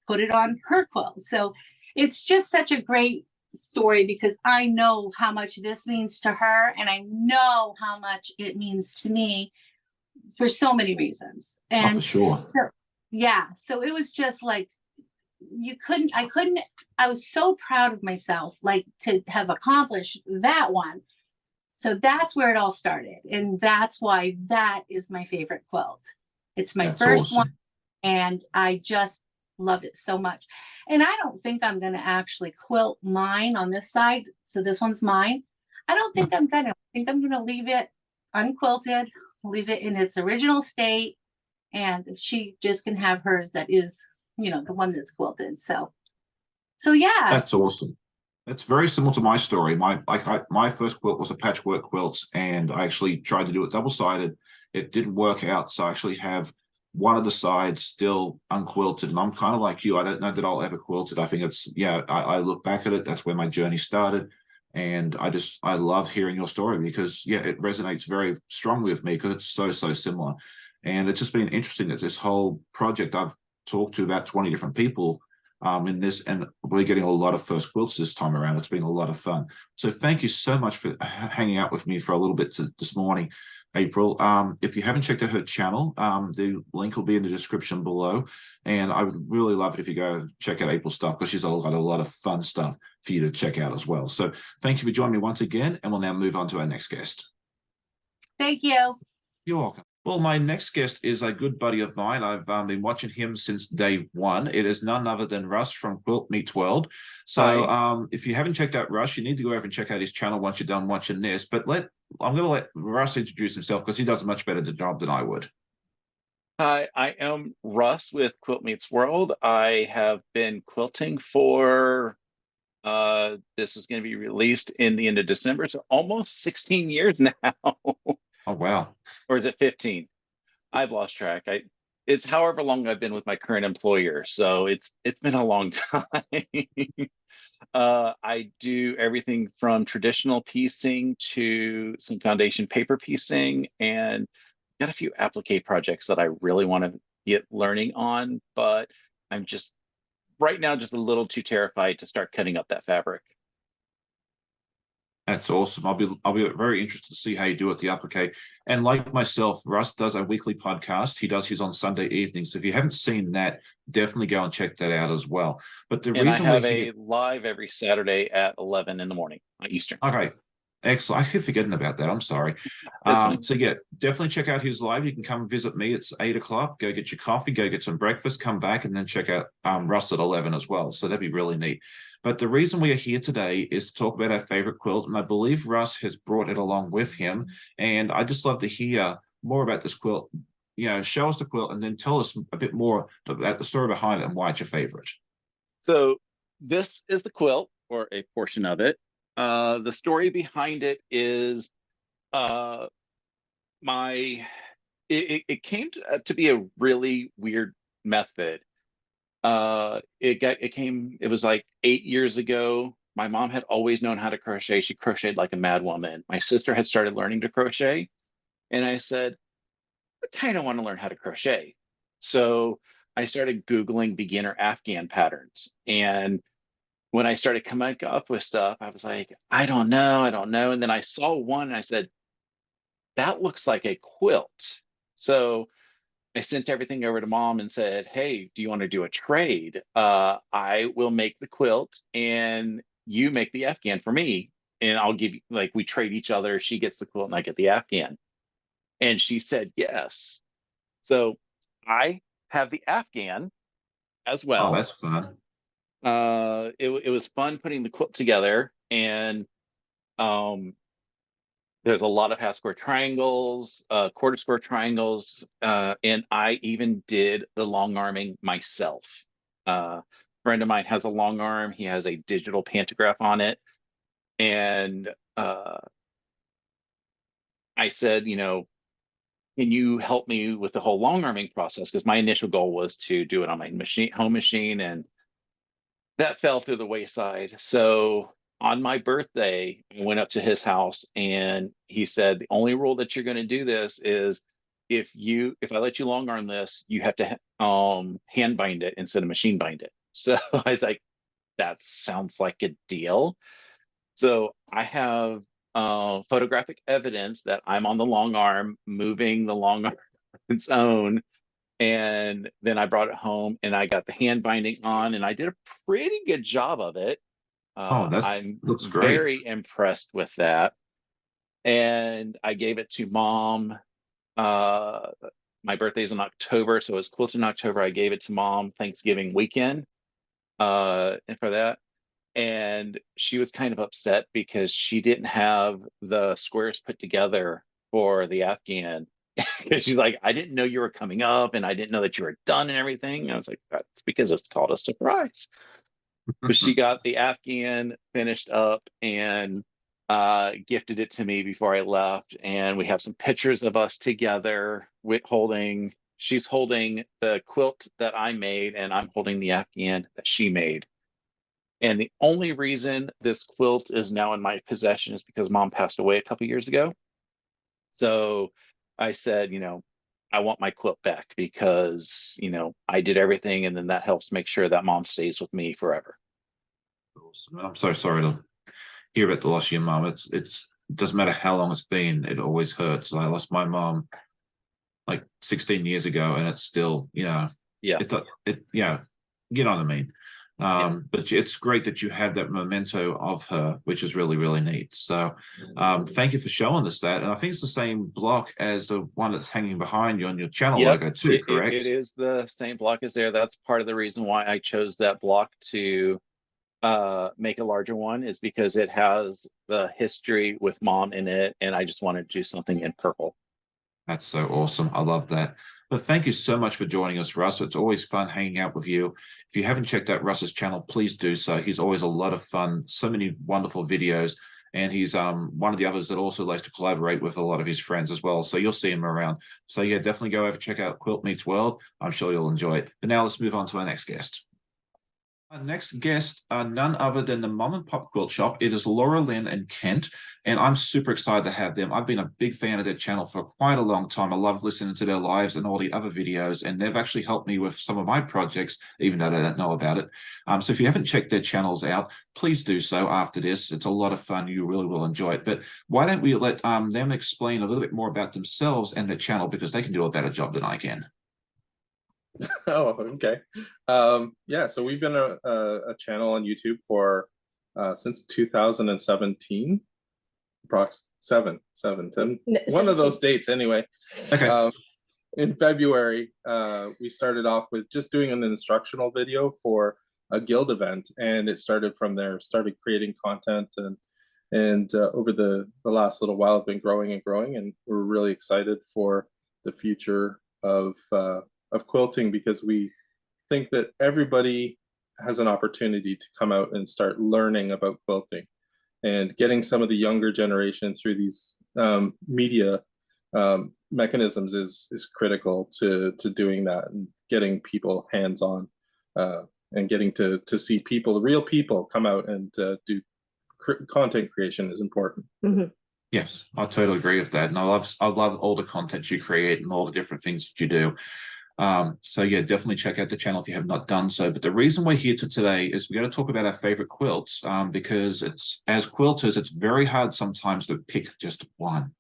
put it on her quilt. So it's just such a great story because I know how much this means to her, and I know how much it means to me for so many reasons. And for sure. So it was just like, I was so proud of myself, like to have accomplished that one. So that's where it all started. And that's why that is my favorite quilt. It's my first one, and I just love it so much. And I don't think I'm going to actually quilt mine on this side. So this one's mine. I don't think I'm going to. I think I'm going to leave it unquilted, leave it in its original state, and she just can have hers that is, the one that's quilted. So yeah. That's awesome. It's very similar to my story. My first quilt was a patchwork quilt, and I actually tried to do it double-sided. It didn't work out, so I actually have one of the sides still unquilted, and I'm kind of like you. I don't know that I'll ever quilt it. I think it's, I look back at it. That's where my journey started, and I love hearing your story because, it resonates very strongly with me because it's so similar. And it's just been interesting that this whole project, I've talked to about 20 different people in this, and we're getting a lot of first quilts this time around. It's been a lot of fun. So thank you so much for hanging out with me for a little bit this morning, April. If you haven't checked out her channel, the link will be in the description below. And I would really love it if you go check out April's stuff because she's got a lot of fun stuff for you to check out as well. So thank you for joining me once again, and we'll now move on to our next guest. Thank you. You're welcome. Well, my next guest is a good buddy of mine. I've been watching him since day one. It is none other than Russ from QuiltMeetsWorld. So if you haven't checked out Russ, you need to go over and check out his channel once you're done watching this. But I'm going to let Russ introduce himself because he does a much better job than I would. Hi, I am Russ with QuiltMeetsWorld. I have been quilting for, this is going to be released in the end of December, so almost 16 years now. Oh, wow. Or is it 15? I've lost track. it's however long I've been with my current employer, so it's been a long time. I do everything from traditional piecing to some foundation paper piecing, and got a few applique projects that I really want to get learning on, but I'm just right now just a little too terrified to start cutting up that fabric. That's awesome. I'll be very interested to see how you do it, the applique. And like myself, Russ does a weekly podcast. He does his on Sunday evenings. So if you haven't seen that, definitely go and check that out as well. But the And reason I have we're a here, live every Saturday at 11 in the morning Eastern. okay, excellent. I keep forgetting about that. I'm sorry. That's fine. So yeah, definitely check out his live. You can come visit me. It's 8 o'clock. Go get your coffee, go get some breakfast, come back, and then check out Russ at 11 as well. So that'd be really neat. But the reason we are here today is to talk about our favorite quilt, and I believe Russ has brought it along with him. And I just love to hear more about this quilt. You know, show us the quilt and then tell us a bit more about the story behind it and why it's your favorite. So this is the quilt, or a portion of it. The story behind it is it came to be a really weird method. It was like 8 years ago. My mom had always known how to crochet. She crocheted like a mad woman. My sister had started learning to crochet, and I said, I kind of want to learn how to crochet. So I started Googling beginner Afghan patterns. And when I started coming up with stuff, I was like, I don't know. And then I saw one and I said, that looks like a quilt. So I sent everything over to Mom and said, hey, do you want to do a trade? I will make the quilt and you make the Afghan for me. And I'll give you, like, we trade each other. She gets the quilt and I get the Afghan. And she said, yes. So I have the Afghan as well. Oh, that's fun. It was fun putting the quilt together, and there's a lot of half square triangles, quarter square triangles, and I even did the long arming myself. A friend of mine has a long arm. He has a digital pantograph on it. And I said, you know, can you help me with the whole long arming process? Because my initial goal was to do it on my home machine, and that fell through the wayside. So on my birthday, I went up to his house and he said, the only rule that you're going to do this is if I let you long arm this, you have to hand bind it instead of machine bind it. So I was like, that sounds like a deal. So I have photographic evidence that I'm on the long arm, moving the long arm on its own. And then I brought it home and I got the hand binding on, and I did a pretty good job of it. I'm looks great. Very impressed with that. And I gave it to Mom. My birthday's in October, so it was quilted in October. I gave it to Mom Thanksgiving weekend and for that. And she was kind of upset because she didn't have the squares put together for the Afghan. Because she's like, I didn't know you were coming up, and I didn't know that you were done and everything. And I was like, that's because it's called a surprise. But she got the Afghan finished up and gifted it to me before I left. And we have some pictures of us together with she's holding the quilt that I made, and I'm holding the Afghan that she made. And the only reason this quilt is now in my possession is because Mom passed away a couple years ago. So I said, you know, I want my quilt back because, you know, I did everything, and then that helps make sure that Mom stays with me forever. Awesome. I'm so sorry to hear about the loss of your mom. It doesn't matter how long it's been, it always hurts. I lost my mom like 16 years ago, and it's still, you know, yeah, you know what I mean. But it's great that you have that memento of her, which is really, really neat. So thank you for showing us that. And I think it's the same block as the one that's hanging behind you on your channel logo too, correct? It is the same block as there. That's part of the reason why I chose that block to make a larger one, is because it has the history with Mom in it, and I just wanted to do something in purple. That's so awesome. I love that. But thank you so much for joining us, Russ. It's always fun hanging out with you. If you haven't checked out Russ's channel, please do so. He's always a lot of fun, so many wonderful videos. and he's one of the others that also likes to collaborate with a lot of his friends as well. So you'll see him around. So yeah, definitely go over, check out Quilt Meets World. I'm sure you'll enjoy it. But now let's move on to our next guest. Our next guest are none other than the Mom and Pop Quilt Shop. It is Laura Lynn and Kent, and I'm super excited to have them. I've been a big fan of their channel for quite a long time. I love listening to their lives and all the other videos, and they've actually helped me with some of my projects, even though they don't know about it. So if you haven't checked their channels out, please do so after this. It's a lot of fun. You really will enjoy it. But why don't we let them explain a little bit more about themselves and their channel, because they can do a better job than I can. Oh, okay. Yeah, so we've been a channel on YouTube for since 2017, approximately 10, one of those dates anyway. Okay. In February, we started off with just doing an instructional video for a guild event, and it started from there. Started creating content, and over the last little while, I've been growing and growing, and we're really excited for the future of quilting, because we think that everybody has an opportunity to come out and start learning about quilting, and getting some of the younger generation through these media mechanisms is critical to doing that, and getting people hands-on, and getting to see people, real people, come out and do content creation is important. Mm-hmm. Yes, I totally agree with that. And I love all the content you create and all the different things that you do. So yeah, definitely check out the channel if you have not done so. But the reason we're here today is we're going to talk about our favorite quilts, because as quilters, it's very hard sometimes to pick just one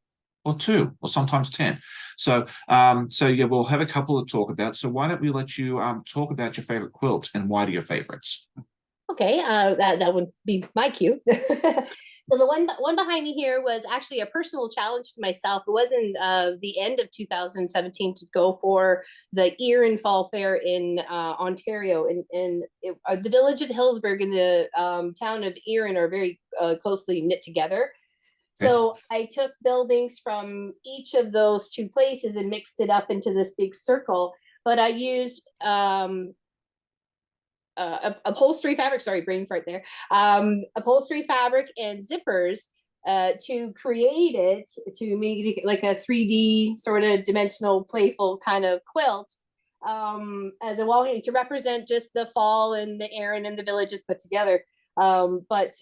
or two or sometimes 10. So yeah, we'll have a couple to talk about. So why don't we let you talk about your favorite quilt and why do your favorites? Okay, that would be my cue. So the one behind me here was actually a personal challenge to myself. It was in the end of 2017 to go for the Erin Fall Fair in Ontario, and the village of Hillsburg and the town of Erin are very closely knit together. So I took buildings from each of those two places and mixed it up into this big circle. But I used upholstery fabric, sorry, brain fart there, upholstery fabric and zippers to create it, to make it like a 3D sort of dimensional, playful kind of quilt, as a wall to represent just the fall and the Erin and the villages put together. But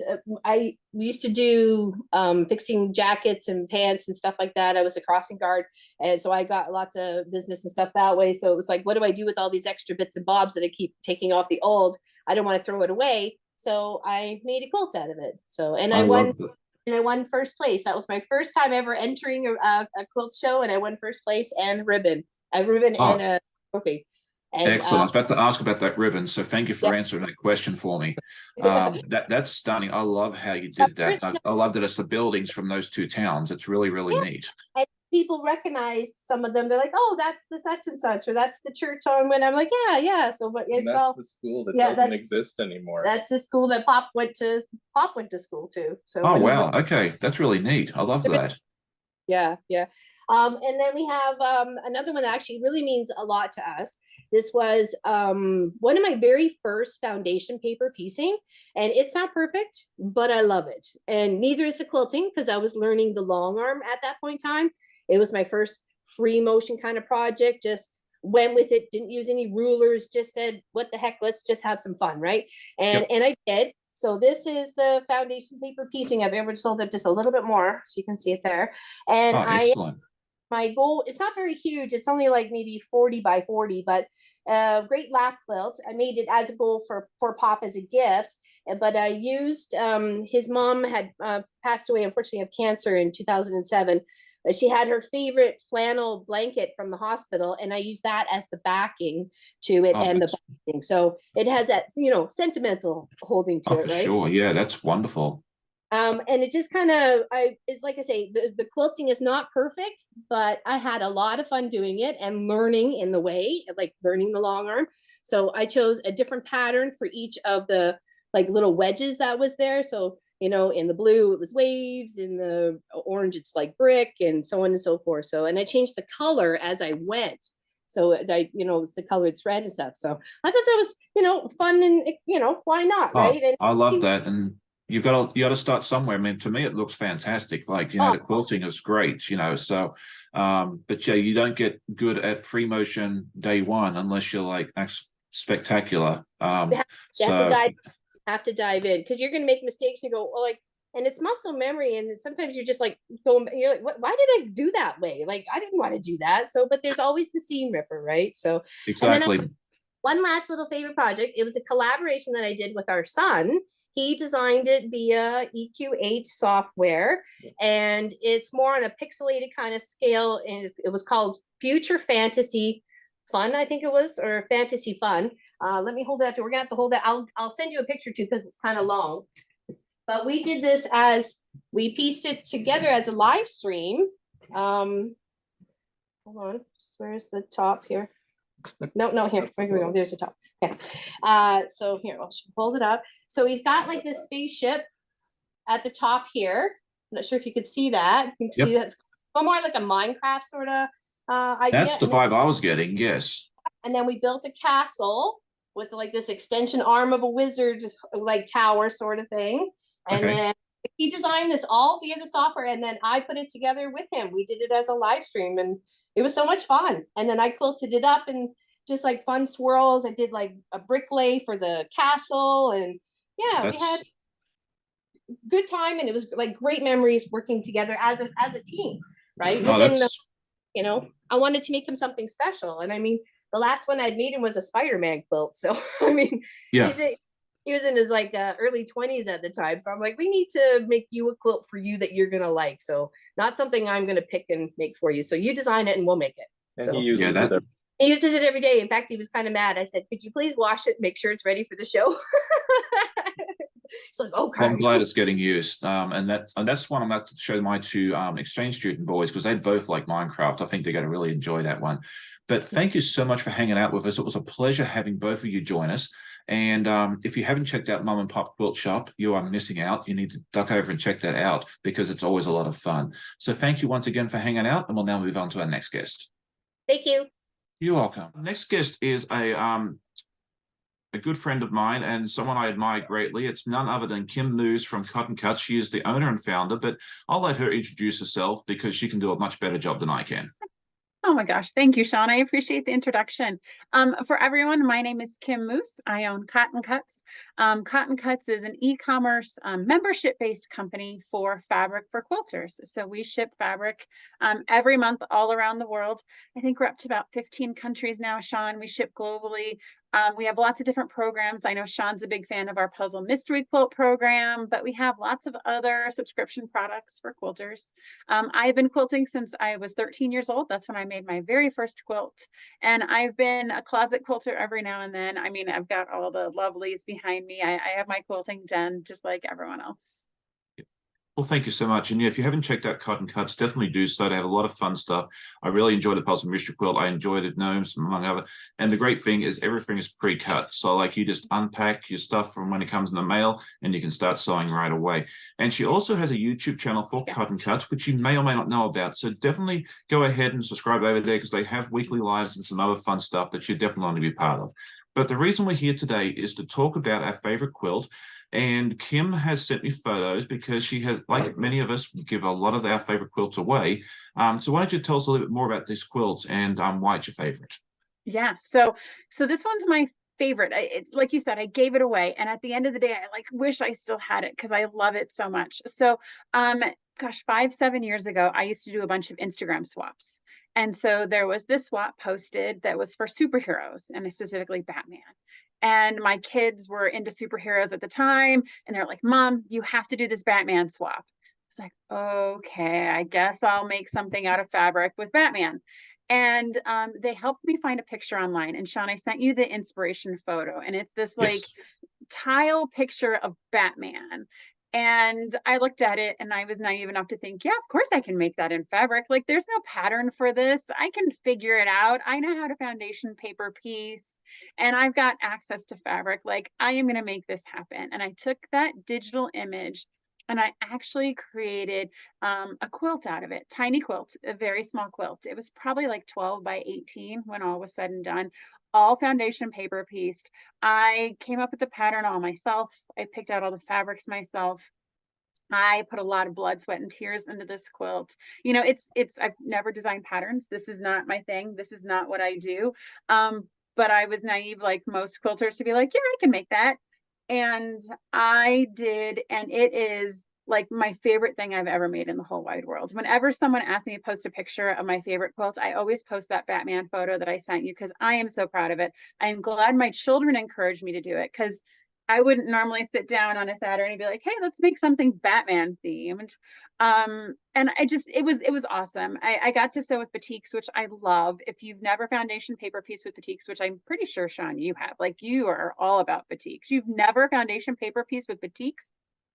we used to do fixing jackets and pants and stuff like that. I was a crossing guard, and so I got lots of business and stuff that way. So it was like, what do I do with all these extra bits and bobs that I keep taking off the old? I don't want to throw it away, so I made a quilt out of it. So I won first place. That was my first time ever entering a quilt show, and I won first place and a ribbon and a trophy. And, excellent. I was about to ask about that ribbon, so thank you for answering that question for me. That's stunning. I love how you did that. I love that it's the buildings from those two towns. It's really, really neat. And people recognized some of them. They're like, "Oh, that's the such and such, or that's the church home." And I'm like, "Yeah." So, but it's that's the school that doesn't exist anymore. That's the school that Pop went to school to. So. Oh wow! Okay, that's really neat. I love that. Yeah. And then we have another one that actually really means a lot to us. This was one of my very first foundation paper piecing, and it's not perfect, but I love it. And neither is the quilting, because I was learning the long arm at that point in time. It was my first free motion kind of project, just went with it, didn't use any rulers, just said, what the heck, let's just have some fun, right? And I did. So this is the foundation paper piecing. I've ever sold it just a little bit more, so you can see it there. And excellent. My goal, it's not very huge. It's only like maybe 40 by 40, but great lap quilt. I made it as a goal for Pop as a gift, but I used, his mom had passed away, unfortunately, of cancer in 2007. She had her favorite flannel blanket from the hospital, and I used that as the backing to it and the backing. So it has that, sentimental holding to it, for right? Sure. Yeah, that's wonderful. And it just kind of, it's like I say, the quilting is not perfect, but I had a lot of fun doing it and learning in the way, like learning the long arm. So I chose a different pattern for each of the like little wedges that was there. So, in the blue, it was waves, in the orange, it's like brick, and so on and so forth. So, and I changed the color as I went. So it was the colored thread and stuff. So I thought that was, fun, and, why not, right? And I love that. And you got to start somewhere. I mean, to me, it looks fantastic. Like, you know, the quilting is great, you know, so, but yeah, you don't get good at free motion day one unless you're like spectacular. You have to dive in, because you're going to make mistakes and you go, well, like, and it's muscle memory. And sometimes you're just like going, you're like, why did I do that way? Like, I didn't want to do that. So, but there's always the seam ripper, right? So exactly. And then one last little favorite project. It was a collaboration that I did with our son. He designed it via EQ8 software, and it's more on a pixelated kind of scale. And it was called Future Fantasy Fun, I think it was, or Fantasy Fun. Let me hold that. We're gonna have to hold that. I'll send you a picture too, because it's kind of long. But we did this as, we pieced it together as a live stream. Hold on, where's the top here? No, here, where do we go? There's the top. Okay. So here, I'll hold it up. So he's got like this spaceship at the top here. I'm not sure if you could see that. You can see that's more like a Minecraft sort of idea. That's the vibe I was getting, yes. And then we built a castle with like this extension arm of a wizard, like tower sort of thing. And then he designed this all via the software, and then I put it together with him. We did it as a live stream, and it was so much fun. And then I quilted it up and just like fun swirls. I did like a brick lay for the castle, and we had good time, and it was like great memories working together as a team, right? Within the, you know, I wanted to make him something special. And I mean, the last one I'd made him was a Spider-Man quilt. So I mean, he was in his like early 20s at the time. So I'm like, we need to make you a quilt for you that you're gonna like. So not something I'm gonna pick and make for you. So you design it and we'll make it. And so he uses it. He uses it every day. In fact, he was kind of mad. I said, could you please wash it, make sure it's ready for the show? He's like, okay. Well, I'm glad it's getting used. And that's one I'm about to show my two exchange student boys, because they both like Minecraft. I think they're going to really enjoy that one. But thank you so much for hanging out with us. It was a pleasure having both of you join us. And if you haven't checked out Mum and Pop Quilt Shop, you are missing out. You need to duck over and check that out, because it's always a lot of fun. So thank you once again for hanging out, and we'll now move on to our next guest. Thank you. You're welcome. Next guest is a good friend of mine and someone I admire greatly. It's none other than Kim News from Cotton Cuts. She is the owner and founder, but I'll let her introduce herself because she can do a much better job than I can. Oh my gosh, thank you, Sean. I appreciate the introduction. For everyone, my name is Kim Moose. I own Cotton Cuts. Cotton Cuts is an e-commerce membership-based company for fabric for quilters. So we ship fabric every month all around the world. I think we're up to about 15 countries now, Sean. We ship globally. We have lots of different programs. I know Sean's a big fan of our puzzle mystery quilt program, but we have lots of other subscription products for quilters. I've been quilting since I was 13 years old. That's when I made my very first quilt. And I've been a closet quilter every now and then. I mean, I've got all the lovelies behind me. I have my quilting done just like everyone else. Well, thank you so much. And yeah, if you haven't checked out Cotton Cuts, definitely do so. They have a lot of fun stuff. I really enjoyed the puzzle mystery quilt. I enjoyed it, gnomes, among other. And the great thing is everything is pre-cut. So like you just unpack your stuff from when it comes in the mail and you can start sewing right away. And she also has a YouTube channel for Cotton Cuts, which you may or may not know about. So definitely go ahead and subscribe over there, because they have weekly lives and some other fun stuff that you definitely want to be part of. But the reason we're here today is to talk about our favorite quilt. And Kim has sent me photos because she has, like many of us, give a lot of our favorite quilts away. So why don't you tell us a little bit more about this quilt and why it's your favorite? Yeah, so this one's my favorite. It's like you said, I gave it away, and at the end of the day, I like wish I still had it because I love it so much. So gosh, 5-7 years ago, I used to do a bunch of Instagram swaps. And so there was this swap posted that was for superheroes, and specifically Batman. And my kids were into superheroes at the time, and they're like, Mom, you have to do this Batman swap. It's like, okay, I guess I'll make something out of fabric with Batman. And they helped me find a picture online. And Sean, I sent you the inspiration photo, and it's this like tile picture of Batman. And I looked at it and I was naive enough to think, yeah, of course I can make that in fabric. Like there's no pattern for this. I can figure it out. I know how to foundation paper piece, and I've got access to fabric. Like I am going to make this happen. And I took that digital image and I actually created a quilt out of it, tiny quilt, a very small quilt. It was probably like 12 by 18 when all was said and done. all foundation paper pieced. I came up with the pattern all myself. I picked out all the fabrics myself. I put a lot of blood, sweat, and tears into this quilt. You know, I've never designed patterns. This is not my thing. This is not what I do. But I was naive, like most quilters, to be like, yeah, I can make that. And I did, and it is like my favorite thing I've ever made in the whole wide world. Whenever someone asks me to post a picture of my favorite quilts, I always post that Batman photo that I sent you because I am so proud of it. I'm glad my children encouraged me to do it because I wouldn't normally sit down on a Saturday and be like, hey, let's make something Batman themed. And it was awesome. I got to sew with batiks, which I love. If you've never foundation paper piece with batiks, which I'm pretty sure, Sean, you have, like you are all about batiks. You've never foundation paper piece with batiks?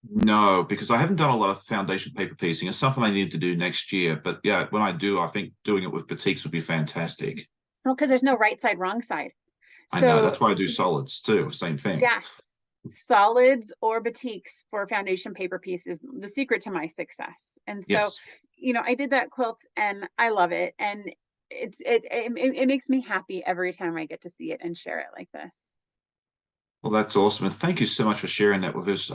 No, because I haven't done a lot of foundation paper piecing. It's something I need to do next year. But yeah, when I do, I think doing it with batiks would be fantastic. Well, because there's no right side, wrong side. I know, that's why I do solids too. Same thing. Yes. Solids or batiks for foundation paper piece is the secret to my success. And so, Yes. you know, I did that quilt and I love it. And it makes me happy every time I get to see it and share it like this. Well, that's awesome. And thank you so much for sharing that with us.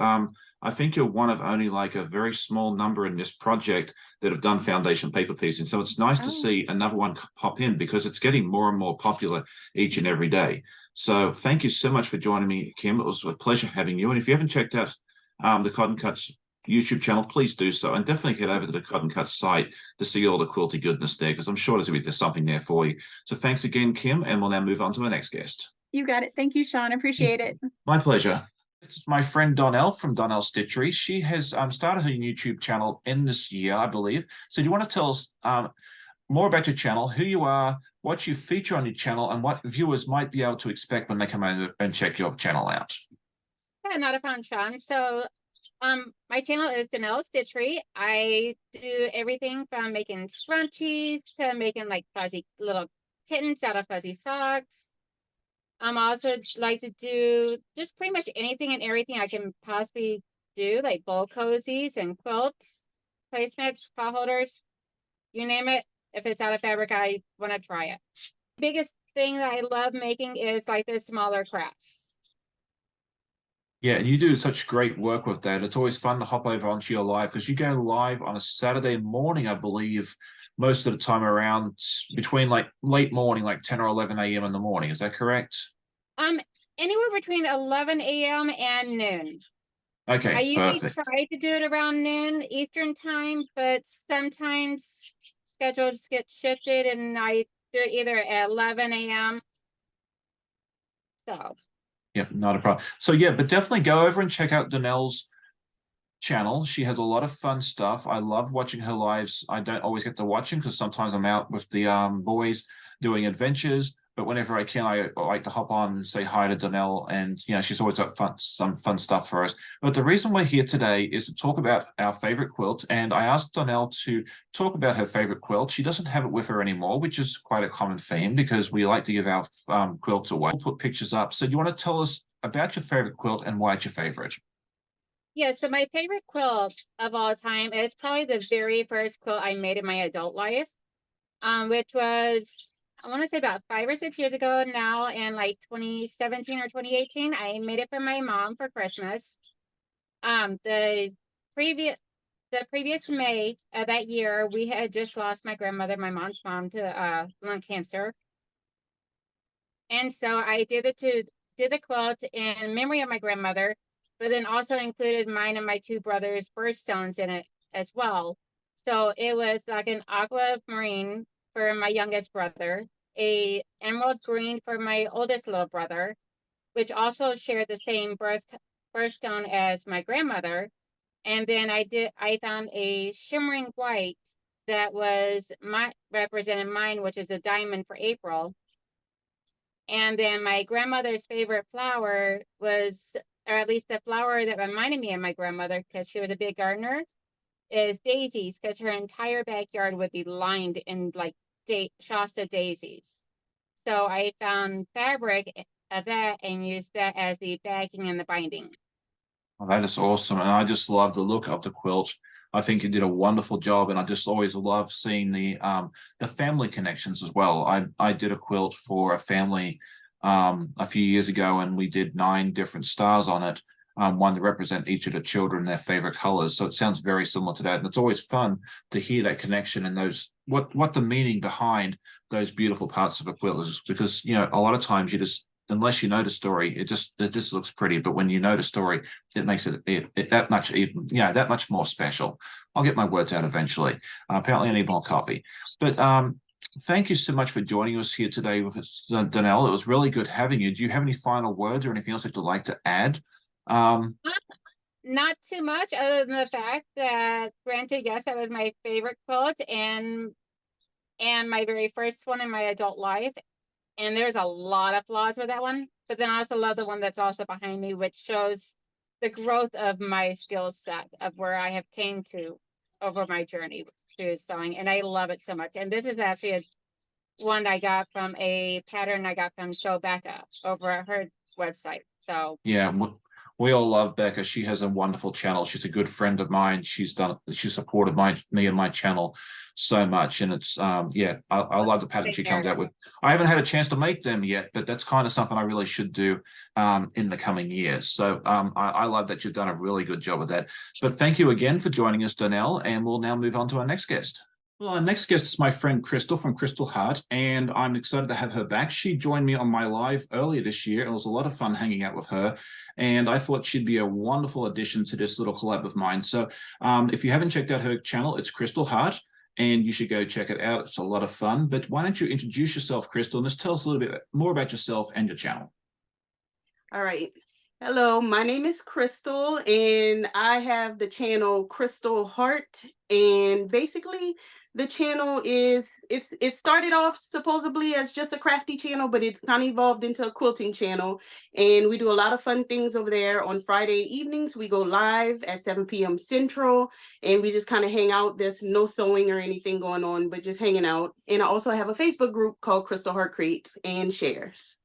I think you're one of only like a very small number in this project that have done foundation paper piecing. So it's nice to see another one pop in because it's getting more and more popular each and every day. So thank you so much for joining me, Kim. It was a pleasure having you. And if you haven't checked out the Cotton Cuts YouTube channel, please do so. And definitely head over to the Cotton Cuts site to see all the quilty goodness there, because I'm sure there's something there for you. So thanks again, Kim. And we'll now move on to our next guest. You got it. Thank you, Sean. Appreciate it. My pleasure. This is my friend Donnell from DonnellsStitchery. She has started her YouTube channel in this year, I believe. So do you want to tell us more about your channel, who you are, what you feature on your channel, and what viewers might be able to expect when they come over and check your channel out? Yeah, not a problem, Sean. So my channel is DonnellsStitchery. I do everything from making scrunchies to making like fuzzy little kittens out of fuzzy socks. I'm also like to do just pretty much anything and everything I can possibly do, like bowl cozies and quilts, placemats, paw holders, you name it. If it's out of fabric, I want to try it. Biggest thing that I love making is like the smaller crafts. Yeah, and you do such great work with that. It's always fun to hop over onto your live because you go live on a Saturday morning, I believe, most of the time around between like late morning, like 10 or 11 a.m. in the morning. Is that correct? Anywhere between 11 a.m. and noon. Okay, I usually perfect. try to do it around noon Eastern time, but sometimes schedules get shifted and I do it either at 11 a.m. So. Yeah, not a problem. So yeah, but definitely go over and check out Donnell's channel. She has a lot of fun stuff. I love watching her lives. I don't always get to watch them because sometimes I'm out with the boys doing adventures, but whenever I can, I like to hop on and say hi to Donnell, and you know, she's always got some fun stuff for us. But the reason we're here today is to talk about our favorite quilt, and I asked Donnell to talk about her favorite quilt. She doesn't have it with her anymore, which is quite a common theme because we like to give our quilts away. We'll put pictures up. So do you want to tell us about your favorite quilt and why it's your favorite? Yeah, so my favorite quilt of all time is probably the very first quilt I made in my adult life, which was, I want to say about 5 or 6 years ago now, in like 2017 or 2018. I made it for my mom for Christmas. The previous May of that year, we had just lost my grandmother, my mom's mom, to lung cancer. And so I did the quilt in memory of my grandmother, but then also included mine and my 2 brothers' birthstones in it as well. So it was like an aquamarine for my youngest brother, a emerald green for my oldest little brother, which also shared the same birthstone as my grandmother. And then I found a shimmering white that was represented mine, which is a diamond for April. And then my grandmother's favorite flower was, or at least the flower that reminded me of my grandmother, because she was a big gardener, is daisies, because her entire backyard would be lined in like Shasta daisies. So I found fabric of that and used that as the backing and the binding. Well, that is awesome. And I just love the look of the quilt. I think you did a wonderful job, and I just always love seeing the family connections as well. I did a quilt for a family a few years ago, and we did 9 different stars on it. One to represent each of the children, their favorite colors. So it sounds very similar to that. And it's always fun to hear that connection and those, what the meaning behind those beautiful parts of a quilt is, because, you know, a lot of times you just, unless you know the story, it just looks pretty. But when you know the story, it makes it that much even, you know, that much more special. I'll get my words out eventually. Apparently I need more coffee. But thank you so much for joining us here today with Donnell. It was really good having you. Do you have any final words or anything else that you'd like to add? Not too much, other than the fact that, granted, yes, that was my favorite quilt and my very first one in my adult life. And there's a lot of flaws with that one, but then I also love the one that's also behind me, which shows the growth of my skill set of where I have came to over my journey through sewing, and I love it so much. And this is actually one I got from a pattern I got from Becca over at her website. So yeah, we all love Becca. She has a wonderful channel. She's a good friend of mine. She supported me and my channel so much, and it's yeah, I love the pattern she comes out with. I haven't had a chance to make them yet, but that's kind of something I really should do in the coming years. So I love that you've done a really good job with that. But thank you again for joining us, Donnell, and we'll now move on to our next guest. Well, our next guest is my friend Crystal from Crystal Heart, and I'm excited to have her back. She joined me on my live earlier this year. It was a lot of fun hanging out with her, and I thought she'd be a wonderful addition to this little collab of mine. So if you haven't checked out her channel, it's Crystal Heart, and you should go check it out. It's a lot of fun. But why don't you introduce yourself, Crystal, and just tell us a little bit more about yourself and your channel. All right. Hello, my name is Crystal, and I have the channel Crystal Heart, and basically the channel is, it started off supposedly as just a crafty channel, but it's kind of evolved into a quilting channel. And we do a lot of fun things over there. On Friday evenings, we go live at 7 p.m. Central, and we just kind of hang out. There's no sewing or anything going on, but just hanging out. And I also have a Facebook group called Crystal Heart Creates and Shares.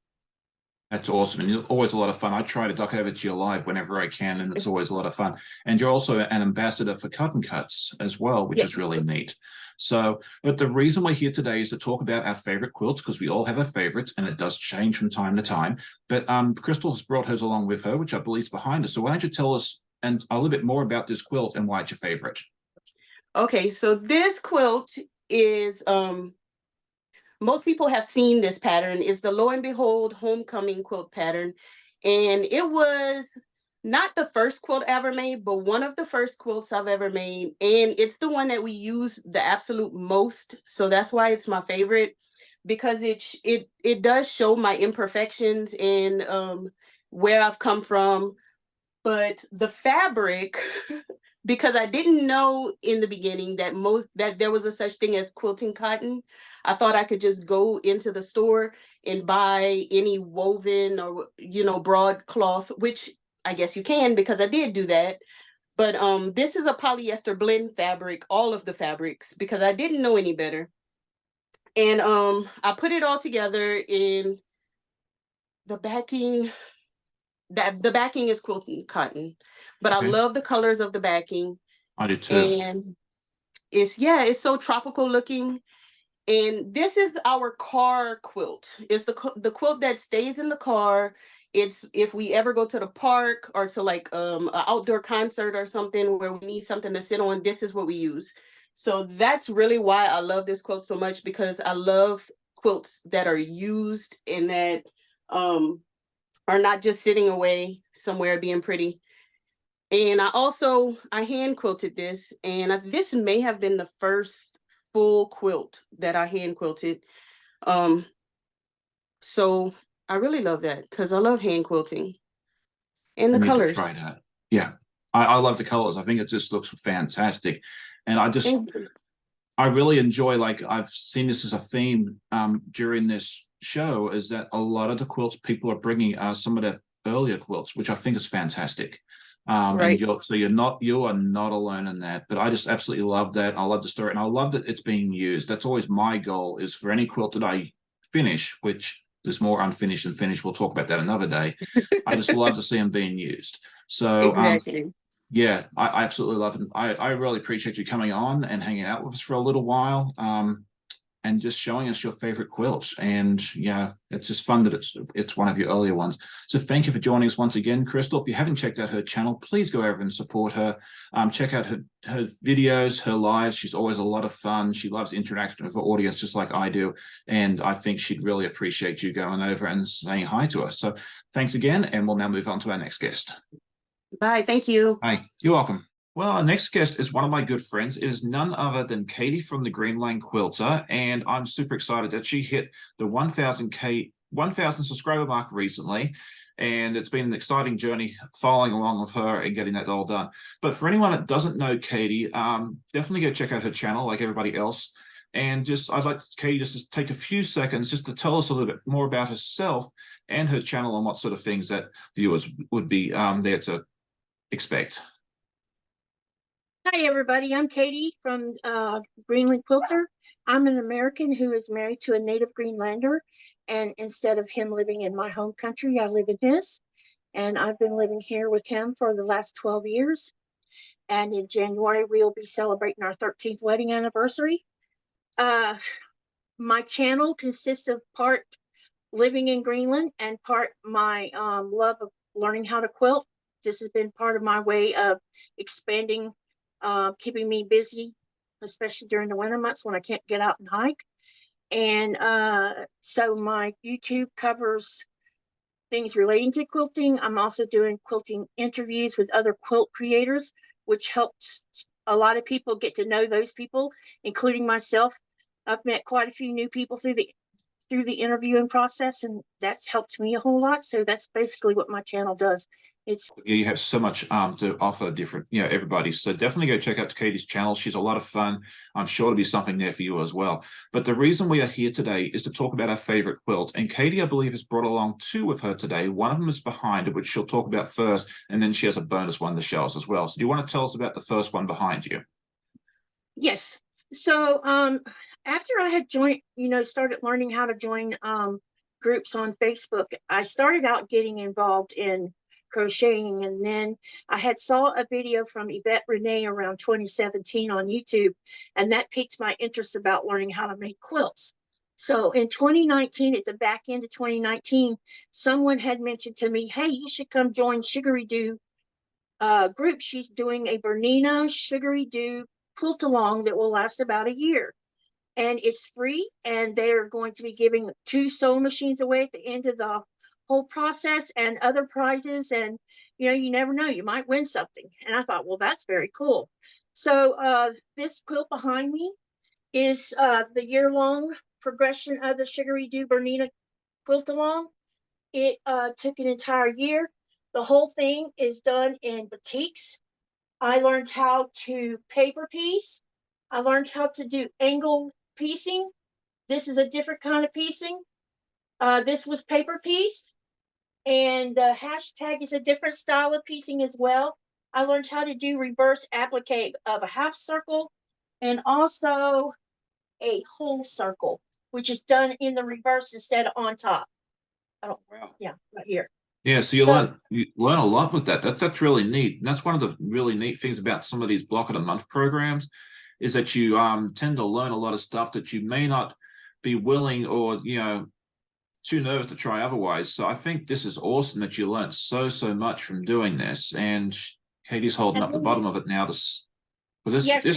That's awesome, and it's always a lot of fun. I try to duck over to your live whenever I can, and it's always a lot of fun. And you're also an ambassador for Cotton Cuts as well, which is really neat. So, but the reason we're here today is to talk about our favorite quilts, because we all have our favorites, and it does change from time to time. But Crystal has brought hers along with her, which I believe is behind us. So why don't you tell us a little bit more about this quilt and why it's your favorite? Okay, so this quilt is most people have seen this pattern. It's the Lo and Behold Homecoming quilt pattern. And it was not the first quilt I ever made, but one of the first quilts I've ever made. And it's the one that we use the absolute most. So that's why it's my favorite, because it does show my imperfections and where I've come from. But the fabric, because I didn't know in the beginning that there was a such thing as quilting cotton. I thought I could just go into the store and buy any woven or, you know, broadcloth, which I guess you can, because I did do that. But this is a polyester blend fabric, all of the fabrics, because I didn't know any better. And I put it all together in the backing. The backing is quilting cotton, but I love the colors of the backing. I do too. And it's so tropical looking. And this is our car quilt. It's the quilt that stays in the car. It's if we ever go to the park or to like an outdoor concert or something where we need something to sit on, this is what we use. So that's really why I love this quilt so much, because I love quilts that are used and that are not just sitting away somewhere being pretty. And I hand quilted this, and this may have been the first full quilt that I hand quilted. So I really love that, because I love hand quilting and the colors. Try that. Yeah, I love the colors. I think it just looks fantastic, and I really enjoy, like, I've seen this as a theme during this show, is that a lot of the quilts people are bringing are some of the earlier quilts, which I think is fantastic. Right. And you are not alone in that. But I just absolutely love that. I love the story, and I love that it's being used. That's always my goal, is for any quilt that I finish, which there's more unfinished than finished. We'll talk about that another day. I just love to see them being used. So exactly. Yeah, I absolutely love it. I really appreciate you coming on and hanging out with us for a little while. and just showing us your favorite quilts. And yeah, it's just fun that it's one of your earlier ones. So thank you for joining us once again, Crystal. If you haven't checked out her channel, please go over and support her. Check out her videos, her lives. She's always a lot of fun. She loves interacting with her audience just like I do. And I think she'd really appreciate you going over and saying hi to us. So thanks again, and we'll now move on to our next guest. Bye. Thank you. Hi, you're welcome. Well, our next guest is one of my good friends. It is none other than Katie from the Greenland Quilter, and I'm super excited that she hit the 1,000 subscriber mark recently, and it's been an exciting journey following along with her and getting that all done. But for anyone that doesn't know Katie, definitely go check out her channel like everybody else. And I'd like Katie just to take a few seconds just to tell us a little bit more about herself and her channel and what sort of things that viewers would be there to expect. Hi, everybody. I'm Katie from Greenland Quilter. I'm an American who is married to a native Greenlander, and instead of him living in my home country, I live in his. And I've been living here with him for the last 12 years. And in January, we'll be celebrating our 13th wedding anniversary. My channel consists of part living in Greenland and part my love of learning how to quilt. This has been part of my way of expanding, keeping me busy, especially during the winter months when I can't get out and hike. And so my YouTube covers things relating to quilting. I'm also doing quilting interviews with other quilt creators, which helps a lot of people get to know those people, including myself. I've met quite a few new people through the interviewing process, and that's helped me a whole lot. So that's basically what my channel does. You have so much to offer different, everybody. So definitely go check out Katie's channel. She's a lot of fun. I'm sure to be something there for you as well. But the reason we are here today is to talk about our favorite quilt. And Katie, I believe, has brought along two with her today. One of them is behind it, which she'll talk about first, and then she has a bonus one to show us as well. So do you want to tell us about the first one behind you? Yes. So after I had joined, started learning how to join groups on Facebook, I started out getting involved in crocheting, and then I had saw a video from TheYvetteRene around 2017 on YouTube, and that piqued my interest about learning how to make quilts. So in 2019, at the back end of 2019, someone had mentioned to me, hey, you should come join SewtheDistance group. She's doing a Bernina SewtheDistance quilt along that will last about a year, and it's free, and they're going to be giving 2 sewing machines away at the end of the whole process and other prizes. And you never know, you might win something. And I thought, well, that's very cool. So this quilt behind me is the year-long progression of the SewtheDistance Bernina quilt along. It took an entire year. The whole thing is done in batiks. I learned how to paper piece. I learned how to do angle piecing. This is a different kind of piecing. This was paper pieced, and the hashtag is a different style of piecing as well. I learned how to do reverse applique of a half circle and also a whole circle, which is done in the reverse instead of on top. Oh, wow. Yeah, right here. Yeah, so you learn a lot with that. That's really neat. And that's one of the really neat things about some of these block of the month programs, is that you tend to learn a lot of stuff that you may not be willing or too nervous to try otherwise. So I think this is awesome that you learned so much from doing this. And Katie's holding up the bottom of it now. This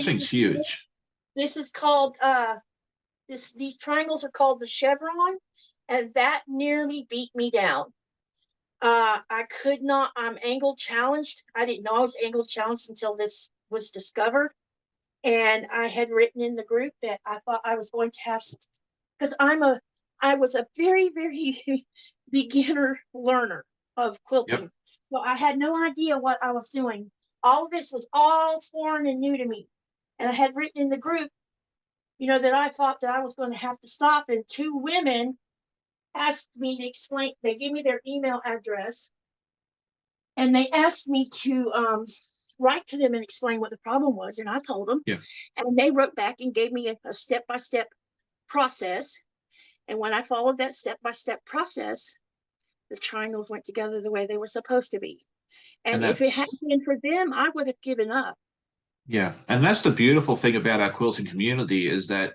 thing's huge. This is called these triangles are called the chevron, and that nearly beat me down. I could not. I'm angle challenged. I didn't know I was angle challenged until this was discovered. And I had written in the group that I thought I was going to have, because I was a very, very beginner learner of quilting. Yep. So I had no idea what I was doing. All of this was all foreign and new to me. And I had written in the group, that I thought that I was going to have to stop. And 2 women asked me to explain. They gave me their email address, and they asked me to write to them and explain what the problem was. And I told them. Yeah. And they wrote back and gave me a step-by-step process. And when I followed that step-by-step process, the triangles went together the way they were supposed to be. And if it hadn't been for them, I would have given up. Yeah, and that's the beautiful thing about our quilting community, is that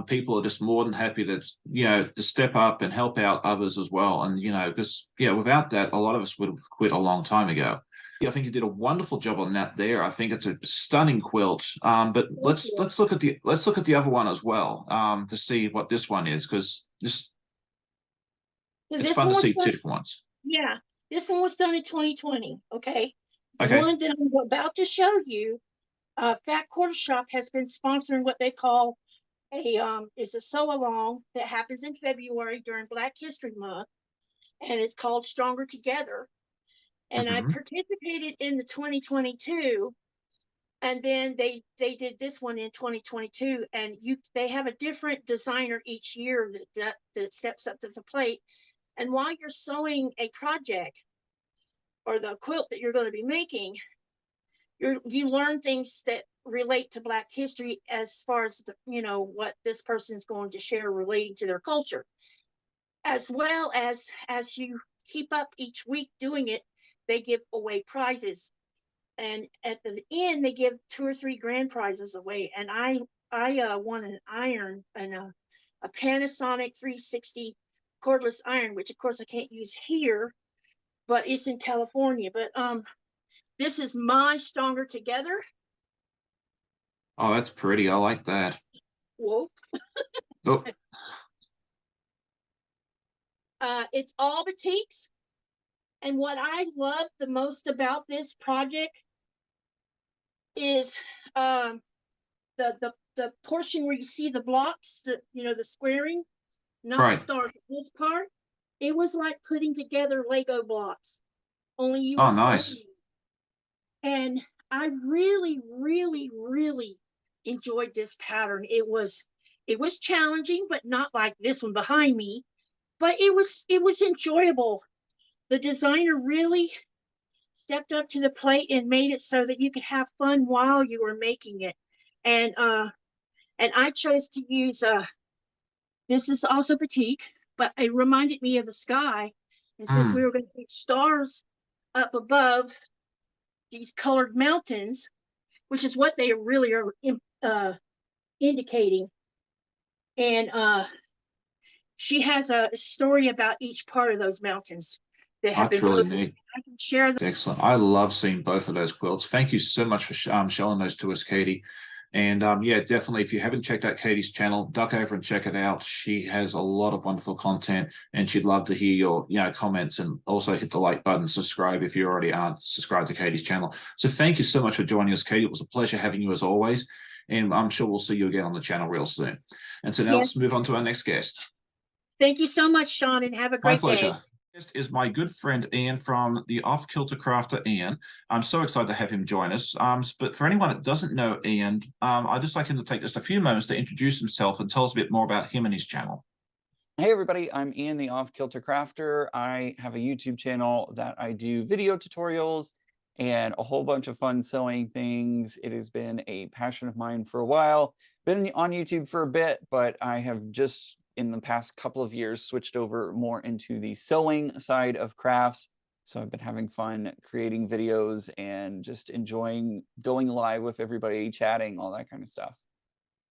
people are just more than happy to, to step up and help out others as well. And, because, without that, a lot of us would have quit a long time ago. Yeah, I think you did a wonderful job on that there. I think it's a stunning quilt. But let's look at the other one as well, to see what this one is, because it's fun to see two different ones. Yeah, this one was done in 2020. Okay. The Okay. one that I'm about to show you, Fat Quarter Shop has been sponsoring what they call it's a sew along that happens in February during Black History Month, and it's called Stronger Together. And I participated in the 2022, and then they did this one in 2022, and they have a different designer each year that steps up to the plate. And while you're sewing a project or the quilt that you're going to be making, you learn things that relate to Black history as far as what this person's going to share relating to their culture, as well as you keep up each week doing it. They give away prizes, and at the end they give 2 or 3 grand prizes away. And I won an iron and a Panasonic 360 cordless iron, which of course I can't use here, but it's in California. But this is my Stronger Together. Oh, that's pretty. I like that. Whoa. Oh. It's all batiks. And what I love the most about this project is the portion where you see the blocks, the squaring, not the stars. This part, it was like putting together Lego blocks. Only you. Oh, nice. And I really, really, really enjoyed this pattern. It was challenging, but not like this one behind me. But it was enjoyable. The designer really stepped up to the plate and made it so that you could have fun while you were making it. And I chose to use this is also batik, but it reminded me of the sky. And since we were going to put stars up above these colored mountains, which is what they really are indicating. And she has a story about each part of those mountains. That's really neat. I can share them. Excellent. I love seeing both of those quilts. Thank you so much for showing those to us, Katie. And yeah, definitely, if you haven't checked out Katie's channel, duck over and check it out. She has a lot of wonderful content, and she'd love to hear your comments, and also hit the like button, subscribe if you already aren't subscribed to Katie's channel. So thank you so much for joining us, Katie. It was a pleasure having you as always, and I'm sure we'll see you again on the channel real soon. And so now let's move on to our next guest. Thank you so much, Sean, and have a great day. My pleasure. Next is my good friend Ian from the OffKilterCrafterIan. I'm so excited to have him join us. But for anyone that doesn't know Ian, I'd just like him to take just a few moments to introduce himself and tell us a bit more about him and his channel. Hey everybody, I'm Ian, the OffKilterCrafter. I have a YouTube channel that I do video tutorials and a whole bunch of fun sewing things. It has been a passion of mine for a while. Been on YouTube for a bit, but I have just in the past couple of years switched over more into the sewing side of crafts. So I've been having fun creating videos and just enjoying going live with everybody, chatting, all that kind of stuff.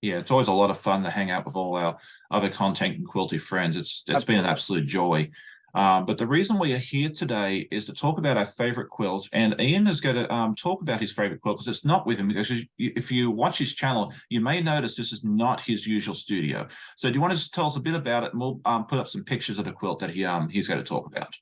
Yeah, it's always a lot of fun to hang out with all our other content and quilty friends. It's been an absolute joy. But the reason we are here today is to talk about our favorite quilts, and Ian is going to talk about his favorite quilt, because it's not with him, because if you watch his channel, you may notice this is not his usual studio. So do you want to just tell us a bit about it, and we'll put up some pictures of the quilt that he's going to talk about.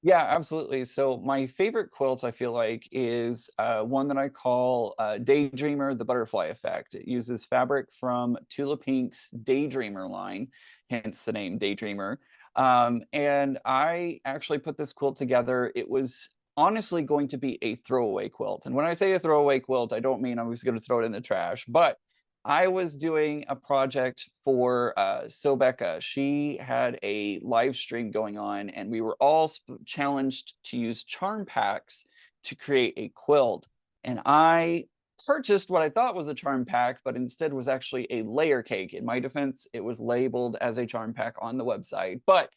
Yeah, absolutely. So my favorite quilt, I feel like, is one that I call Daydreamer, the Butterfly Effect. It uses fabric from Tula Pink's Daydreamer line, hence the name Daydreamer. And I actually put this quilt together. It was honestly going to be a throwaway quilt. And when I say a throwaway quilt, I don't mean I was going to throw it in the trash, but I was doing a project for Sobecca. She had a live stream going on, and we were all challenged to use charm packs to create a quilt. And I purchased what I thought was a charm pack, but instead was actually a layer cake. In my defense, it was labeled as a charm pack on the website, but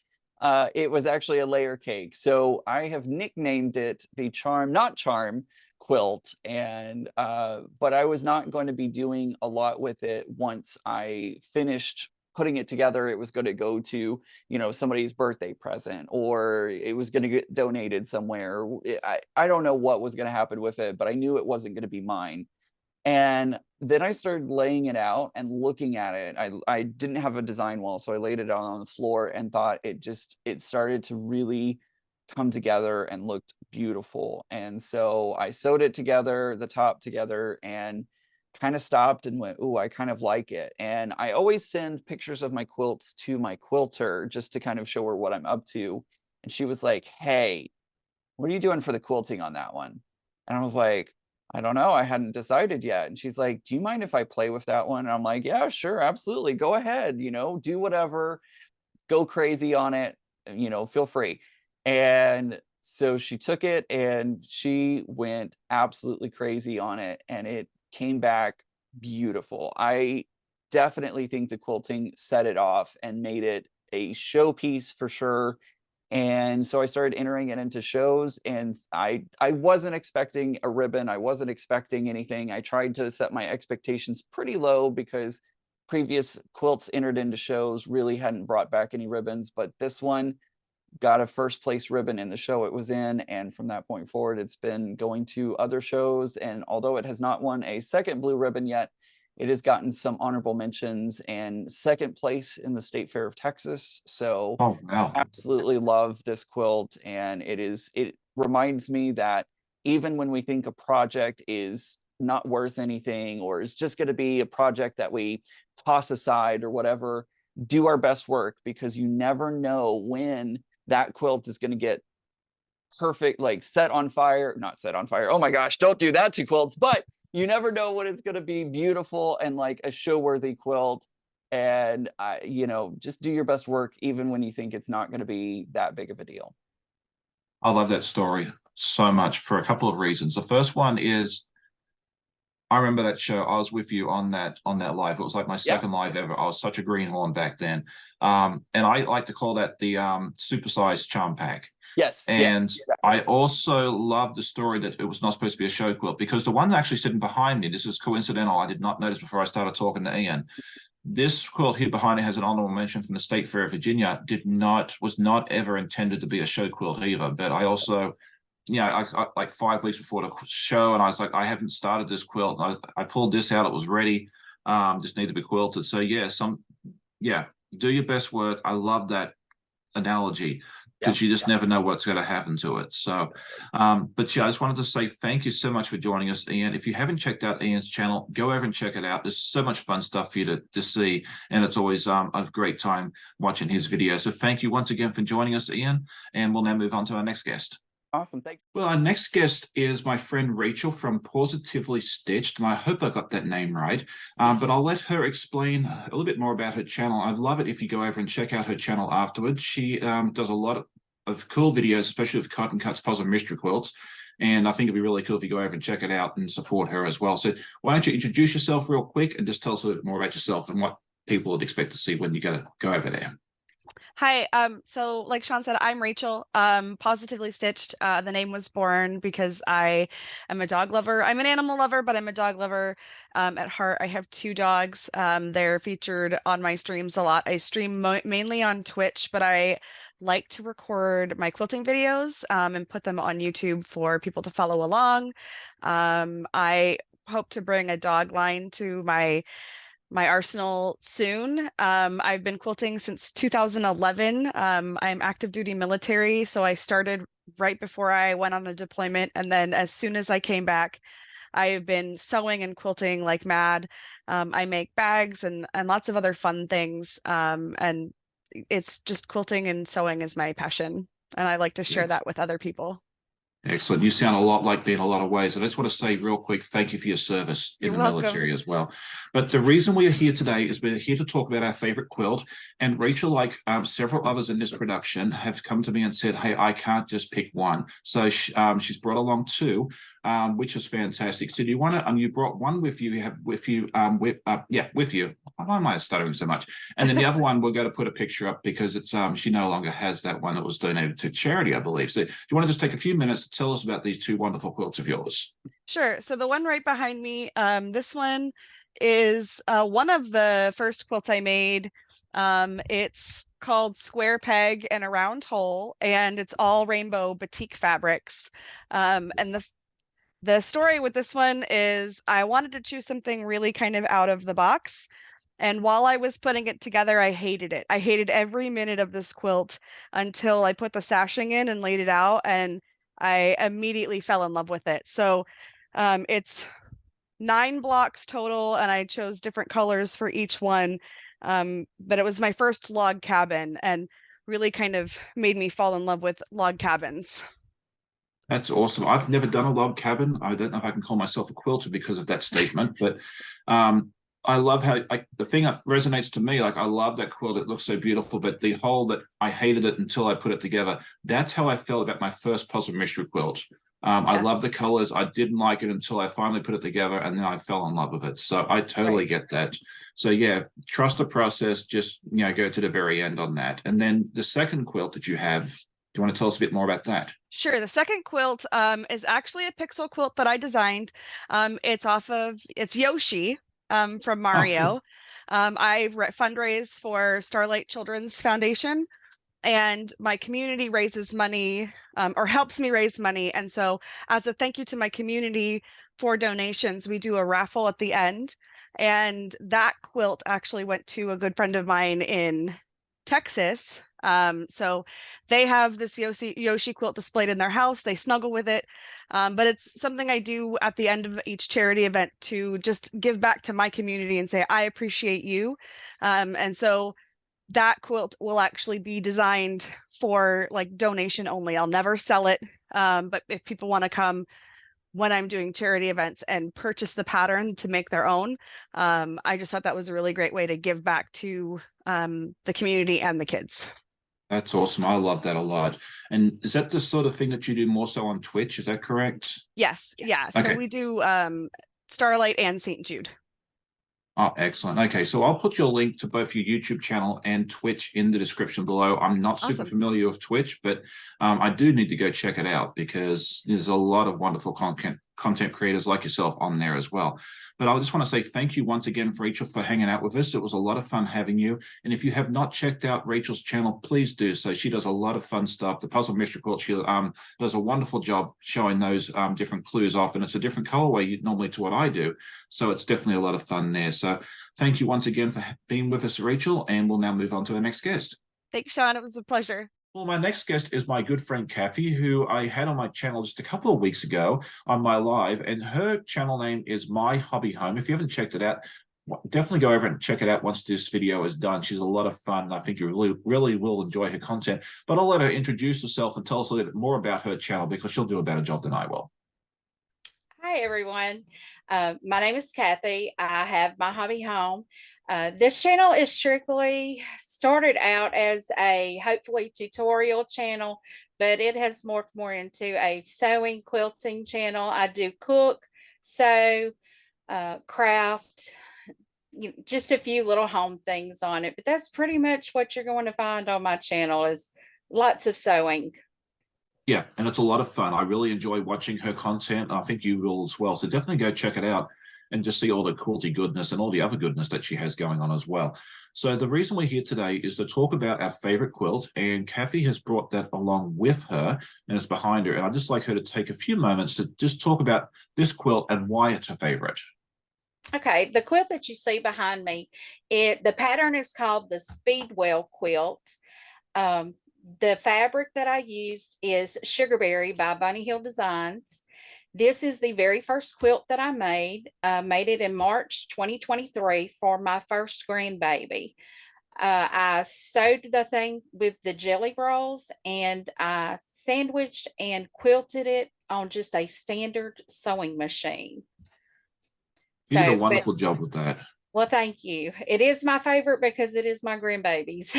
it was actually a layer cake. So I have nicknamed it the Charm Not Charm quilt, and but I was not going to be doing a lot with it once I finished putting it together. It was going to go to, you know, somebody's birthday present, or it was going to get donated somewhere. I don't know what was going to happen with it, but I knew it wasn't going to be mine. And then I started laying it out and looking at it. I didn't have a design wall, so I laid it out on the floor and thought it started to really come together and looked beautiful. And so I sewed it together, the top together, and kind of stopped and went, "Ooh, I kind of like it." And I always send pictures of my quilts to my quilter just to kind of show her what I'm up to. And she was like, "Hey, what are you doing for the quilting on that one?" And I was like, "I don't know. I hadn't decided yet." And she's like, "Do you mind if I play with that one?" And I'm like, "Yeah, sure. Absolutely. Go ahead. You know, do whatever, go crazy on it, you know, feel free." And so she took it and she went absolutely crazy on it, and it came back beautiful. I definitely think the quilting set it off and made it a showpiece for sure. And so I started entering it into shows, and I wasn't expecting a ribbon. I wasn't expecting anything. I tried to set my expectations pretty low because previous quilts entered into shows really hadn't brought back any ribbons, but this one got a first place ribbon in the show it was in. And from that point forward, it's been going to other shows. And although it has not won a second blue ribbon yet, it has gotten some honorable mentions and second place in the State Fair of Texas. So oh, wow. Absolutely love this quilt. And it reminds me that even when we think a project is not worth anything, or is just going to be a project that we toss aside or whatever, do our best work, because you never know when that quilt is going to get perfect, like set on fire, not set on fire. Oh my gosh, don't do that to quilts, but you never know when it's going to be beautiful and like a show worthy quilt. And you know, just do your best work, even when you think it's not going to be that big of a deal. I love that story so much for a couple of reasons. The first one is, I remember that show. I was with you on that live. It was like my second live ever. I was such a greenhorn back then. And I like to call that the supersized charm pack. Yes. And exactly. I also love the story that it was not supposed to be a show quilt, because the one actually sitting behind me, this is coincidental, I did not notice before I started talking to Ian. This quilt here behind it has an honorable mention from the State Fair of Virginia. Was not ever intended to be a show quilt either. But I also, I like 5 weeks before the show, and I was like, I haven't started this quilt. I pulled this out; it was ready. Just need to be quilted. So do your best work. I love that analogy, because you just never know what's going to happen to it. So, but yeah, I just wanted to say thank you so much for joining us, Ian. If you haven't checked out Ian's channel, go over and check it out. There's so much fun stuff for you to see, and it's always a great time watching his videos. So thank you once again for joining us, Ian, and we'll now move on to our next guest. Awesome. Thank you. Well, our next guest is my friend Rachel from Pawsitivelystitched, and I hope I got that name right. But I'll let her explain a little bit more about her channel. I'd love it if you go over and check out her channel afterwards. She does a lot of cool videos, especially with Cotton Cuts puzzle mystery quilts. And I think it'd be really cool if you go over and check it out and support her as well. So why don't you introduce yourself real quick and just tell us a little bit more about yourself and what people would expect to see when you go over there. Hi, so like Sean said, I'm Rachel, Positively Stitched. The name was born because I am a dog lover. I'm an animal lover, but I'm a dog lover at heart. I have 2 dogs. They're featured on my streams a lot. I stream mainly on Twitch, but I like to record my quilting videos and put them on YouTube for people to follow along. I hope to bring a dog line to my arsenal soon. I've been quilting since 2011. I'm active duty military, so I started right before I went on a deployment, and then as soon as I came back, I've been sewing and quilting like mad. I make bags and lots of other fun things, and it's just quilting and sewing is my passion, and I like to share that with other people. Excellent. You sound a lot like me in a lot of ways. I just want to say real quick, thank you for your service in the military as well. But the reason we are here today is we're here to talk about our favorite quilt. And Rachel, like several others in this production, have come to me and said, hey, I can't just pick one. So she's brought along 2, which is fantastic. So do you want to, you brought one with you, with you. why am I stuttering so much? And then the other one, we're going to put a picture up because it's she no longer has that one that was donated to charity, I believe. So do you want to just take a few minutes to tell us about these two wonderful quilts of yours? Sure. So the one right behind me, this one is one of the first quilts I made. It's called Square Peg and a Round Hole, and it's all rainbow batik fabrics. And the story with this one is I wanted to choose something really kind of out of the box. And while I was putting it together, I hated it. I hated every minute of this quilt until I put the sashing in and laid it out, and I immediately fell in love with it. So it's 9 blocks total, and I chose different colors for each one. But it was my first log cabin and really kind of made me fall in love with log cabins. That's awesome. I've never done a log cabin. I don't know if I can call myself a quilter because of that statement, but I love how the thing that resonates to me, like I love that quilt. It looks so beautiful, but the whole that I hated it until I put it together. That's how I felt about my first puzzle mystery quilt. I love the colors. I didn't like it until I finally put it together, and then I fell in love with it. So I totally get that. So yeah, trust the process. Just go to the very end on that. And then the second quilt that you have, do you want to tell us a bit more about that? Sure. The second quilt is actually a pixel quilt that I designed. It's Yoshi from Mario. Oh, cool. I fundraise for Starlight Children's Foundation, and my community raises money or helps me raise money. And so as a thank you to my community for donations, we do a raffle at the end. And that quilt actually went to a good friend of mine in Texas. So they have this Yoshi quilt displayed in their house. They snuggle with it. But it's something I do at the end of each charity event to just give back to my community and say, I appreciate you. And so that quilt will actually be designed for like donation only. I'll never sell it. But if people want to come when I'm doing charity events and purchase the pattern to make their own, I just thought that was a really great way to give back to the community and the kids. That's awesome. I love that a lot. And is that the sort of thing that you do more so on Twitch? Is that correct? Yes. Yeah. Okay. So we do Starlight and St. Jude. Oh, excellent. Okay, so I'll put your link to both your YouTube channel and Twitch in the description below. I'm not super familiar with Twitch, but I do need to go check it out because there's a lot of wonderful content creators like yourself on there as well. But I just want to say thank you once again, Rachel, for hanging out with us. It was a lot of fun having you. And if you have not checked out Rachel's channel, please do so. She does a lot of fun stuff. The Puzzle Mystery Quilt, she does a wonderful job showing those different clues off. And it's a different colorway normally to what I do. So it's definitely a lot of fun there. So thank you once again for being with us, Rachel. And we'll now move on to the next guest. Thanks, Sean. It was a pleasure. Well, my next guest is my good friend Kathy, who I had on my channel just a couple of weeks ago on my live, and her channel name is My Hobby Home. If you haven't checked it out, definitely go over and check it out once this video is done. She's a lot of fun. I think you really will enjoy her content, but I'll let her introduce herself and tell us a little bit more about her channel because she'll do a better job than I will. Hi, everyone. My name is Kathy. I have My Hobby Home. This channel is strictly started out as a hopefully tutorial channel, but it has morphed more into a sewing quilting channel. I do cook, sew, craft, just a few little home things on it, but that's pretty much what you're going to find on my channel is lots of sewing. Yeah, and it's a lot of fun. I really enjoy watching her content. I think you will as well. So definitely go check it out and just see all the quilty goodness and all the other goodness that she has going on as well. So the reason we're here today is to talk about our favorite quilt, and Kathy has brought that along with her, and it's behind her. And I'd just like her to take a few moments to just talk about this quilt and why it's a favorite. Okay, the quilt that you see behind me, the pattern is called the Speedwell quilt. The fabric that I used is Sugarberry by Bunny Hill Designs. This is the very first quilt that I made. Made it in March 2023 for my first grandbaby. I sewed the thing with the jelly rolls, and I sandwiched and quilted it on just a standard sewing machine. You did a wonderful job with that. Well, thank you. It is my favorite because it is my grandbaby's.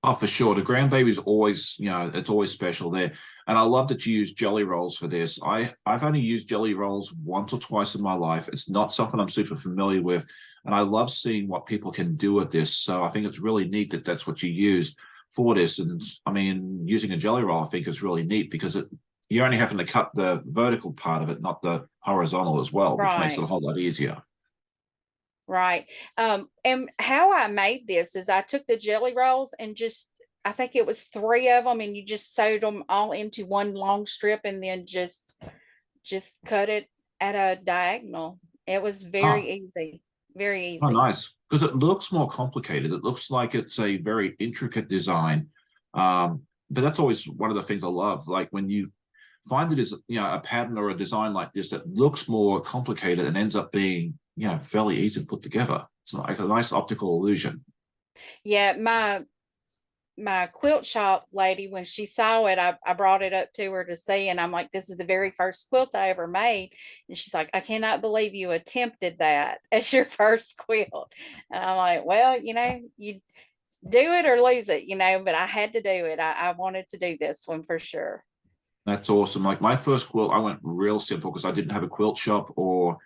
Oh, for sure. The grandbaby's always, you know, it's always special there. And I love that you use jelly rolls for this. I've only used jelly rolls once or twice in my life. It's not something I'm super familiar with. And I love seeing what people can do with this. So I think it's really neat that that's what you used for this. And I mean, using a jelly roll, I think is really neat because you're only having to cut the vertical part of it, not the horizontal as well, which makes it a Right. whole lot easier. Right. And how I made this is I took the jelly rolls and just, I think it was 3 of them, and you just sewed them all into one long strip and then just cut it at a diagonal. It was very Oh, easy, very oh, easy. nice. Because it looks more complicated. It looks like it's a very intricate design. But that's always one of the things I love. Like when you find it as, you know, a pattern or a design like this that looks more complicated and ends up being, you know, fairly easy to put together. It's like a nice optical illusion. Yeah, my quilt shop lady, when she saw it, I brought it up to her to see, and I'm like, this is the very first quilt I ever made. And she's like, I cannot believe you attempted that as your first quilt. And I'm like, well, you know, you do it or lose it, you know, but I had to do it. I wanted to do this one for sure. That's awesome. Like my first quilt, I went real simple because I didn't have a quilt shop or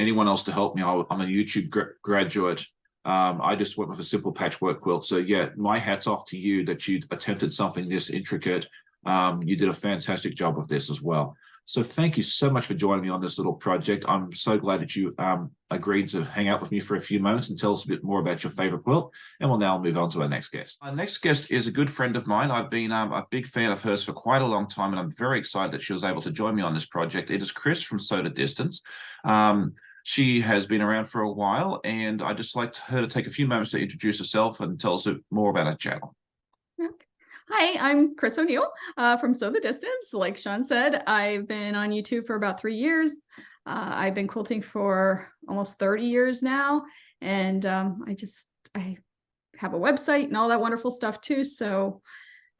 anyone else to help me. I'm a YouTube graduate. I just went with a simple patchwork quilt. So yeah, my hat's off to you that you attempted something this intricate. You did a fantastic job of this as well. So thank you so much for joining me on this little project. I'm so glad that you agreed to hang out with me for a few moments and tell us a bit more about your favorite quilt. And we'll now move on to our next guest. Our next guest is a good friend of mine. I've been a big fan of hers for quite a long time, and I'm very excited that she was able to join me on this project. It is Chris from SewtheDistance. She has been around for a while, and I'd just like her to take a few moments to introduce herself and tell us more about her channel. Hi, I'm Chris O'Neill from SewtheDistance. Like Sean said, I've been on YouTube for about 3 years. I've been quilting for almost 30 years now, and I have a website and all that wonderful stuff too. So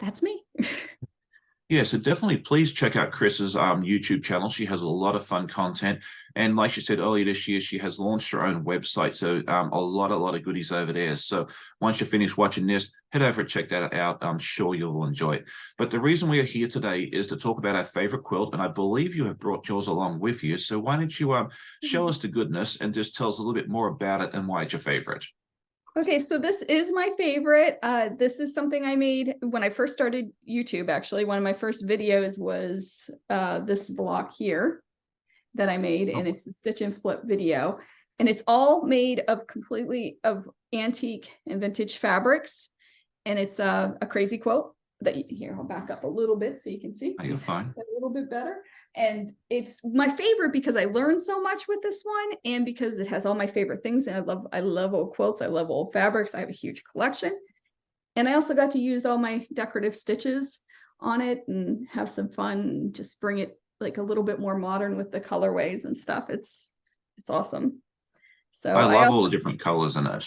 that's me. Yeah, so definitely please check out Chris's YouTube channel. She has a lot of fun content. And like she said earlier this year, she has launched her own website. So a lot of goodies over there. So once you finish watching this, head over and check that out. I'm sure you'll enjoy it. But the reason we are here today is to talk about our favorite quilt. And I believe you have brought yours along with you. So why don't you show us the goodness and just tell us a little bit more about it and why it's your favorite. Okay, so this is my favorite. This is something I made when I first started YouTube, actually. One of my first videos was this block here that I made, and it's a stitch and flip video. And it's all made of completely of antique and vintage fabrics. And it's a crazy quilt that you can hear. I'll back up a little bit so you can see. Oh, you're fine. A little bit better. And it's my favorite because I learned so much with this one, and because it has all my favorite things. And I love old quilts. I love old fabrics. I have a huge collection. And I also got to use all my decorative stitches on it and have some fun and just bring it like a little bit more modern with the colorways and stuff. It's awesome. So I love all the different colors in it.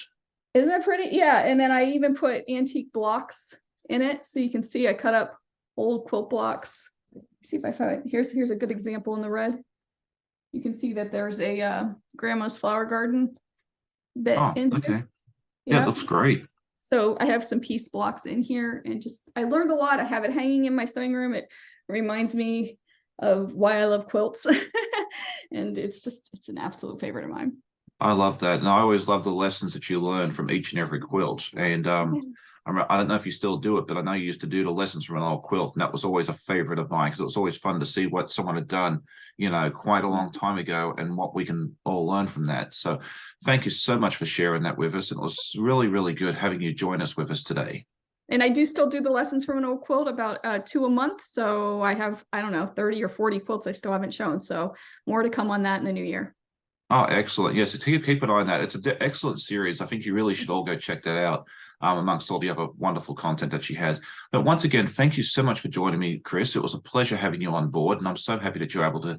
Isn't that pretty? Yeah. And then I even put antique blocks in it. So you can see I cut up old quilt blocks. See if I find it. Here's a good example in the red. You can see that there's a grandma's flower garden bit in okay. here. Yeah, it looks great. So I have some piece blocks in here, and I learned a lot. I have it hanging in my sewing room. It reminds me of why I love quilts. And it's an absolute favorite of mine. I love that. And I always love the lessons that you learn from each and every quilt. And I don't know if you still do it, but I know you used to do the lessons from an old quilt. And that was always a favorite of mine because it was always fun to see what someone had done, you know, quite a long time ago and what we can all learn from that. So thank you so much for sharing that with us. And it was really, really good having you join us with us today. And I do still do the lessons from an old quilt, about 2 a month. So I have, I don't know, 30 or 40 quilts I still haven't shown. So more to come on that in the new year. Oh, excellent. Yes, keep an eye on that. It's an excellent series. I think you really should all go check that out amongst all the other wonderful content that she has. But once again, thank you so much for joining me, Chris. It was a pleasure having you on board, and I'm so happy that you're able to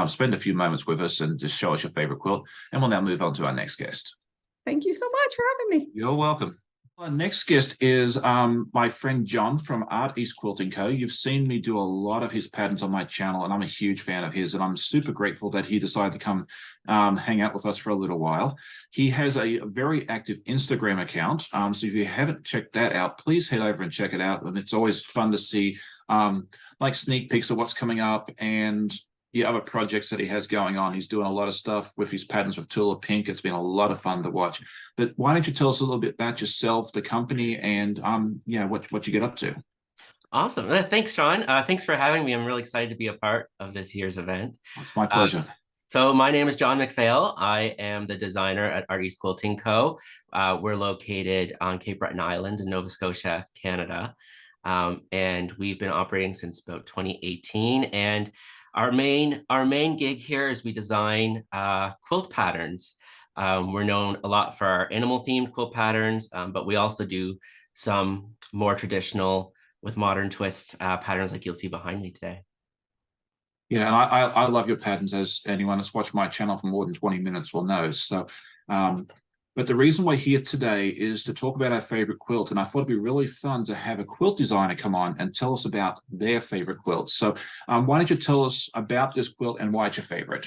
spend a few moments with us and just show us your favorite quilt. And we'll now move on to our next guest. Thank you so much for having me. You're welcome. Our next guest is my friend John from arteastquiltingco. You've seen me do a lot of his patterns on my channel, and I'm a huge fan of his, and I'm super grateful that he decided to come hang out with us for a little while. He has a very active Instagram account, so if you haven't checked that out, please head over and check it out. And it's always fun to see like sneak peeks of what's coming up and the other projects that he has going on. He's doing a lot of stuff with his patterns with Tula Pink. It's been a lot of fun to watch. But why don't you tell us a little bit about yourself, the company, and what you get up to? Awesome. Thanks, Sean. Thanks for having me. I'm really excited to be a part of this year's event. It's my pleasure. So my name is John McPhail. I am the designer at Artist Quilting Co. We're located on Cape Breton Island in Nova Scotia, Canada. And we've been operating since about 2018. And our main gig here is we design quilt patterns. We're known a lot for our animal themed quilt patterns, but we also do some more traditional with modern twists patterns like you'll see behind me today. Yeah, and I love your patterns, as anyone that's watched my channel for more than 20 minutes will know. So, but the reason we're here today is to talk about our favorite quilt. And I thought it'd be really fun to have a quilt designer come on and tell us about their favorite quilts. So why don't you tell us about this quilt and why it's your favorite?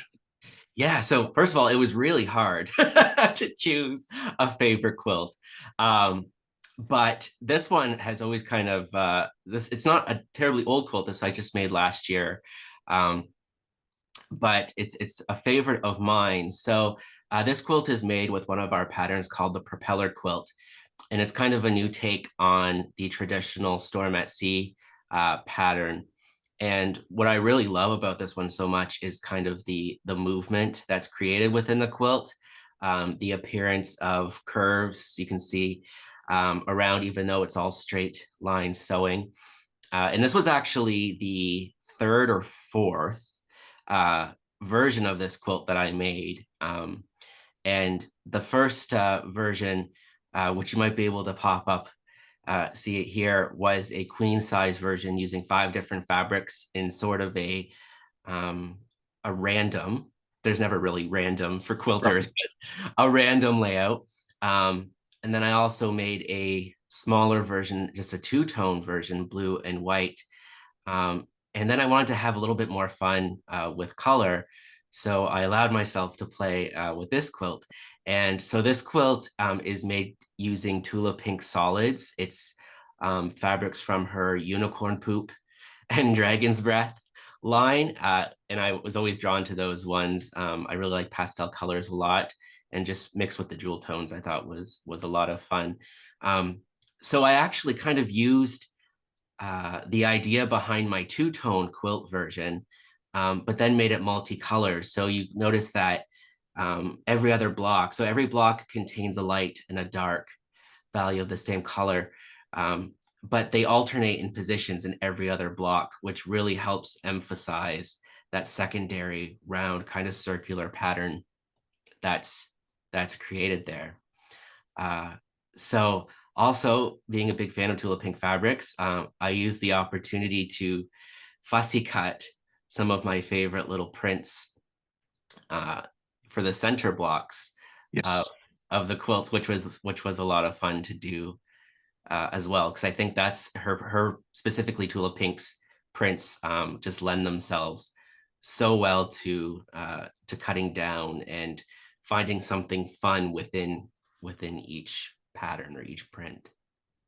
Yeah, so first of all, it was really hard to choose a favorite quilt. But this one has always kind of, it's not a terribly old quilt. This I just made last year. But it's a favorite of mine. So this quilt is made with one of our patterns called the propeller quilt. And it's kind of a new take on the traditional storm at sea pattern. And what I really love about this one so much is kind of the movement that's created within the quilt, the appearance of curves you can see around, even though it's all straight line sewing. And this was actually the third or fourth version of this quilt that I made. And the first version, which you might be able to pop up, see it here, was a queen size version using 5 different fabrics in sort of a random, there's never really random for quilters, but a random layout. And then I also made a smaller version, just a 2-tone version, blue and white. And then I wanted to have a little bit more fun with color. So I allowed myself to play with this quilt. And so this quilt is made using Tula Pink solids. It's fabrics from her Unicorn Poop and Dragon's Breath line. And I was always drawn to those ones. I really like pastel colors a lot, and just mixed with the jewel tones I thought was a lot of fun. So I actually kind of used the idea behind my 2-tone quilt version, but then made it multicolor. So you notice that every other block, so every block contains a light and a dark value of the same color, but they alternate in positions in every other block, which really helps emphasize that secondary round kind of circular pattern that's created there. So also, being a big fan of Tula Pink fabrics, I used the opportunity to fussy cut some of my favorite little prints for the center blocks of the quilts, which was a lot of fun to do as well, because I think that's her specifically Tula Pink's prints just lend themselves so well to cutting down and finding something fun within each pattern or each print.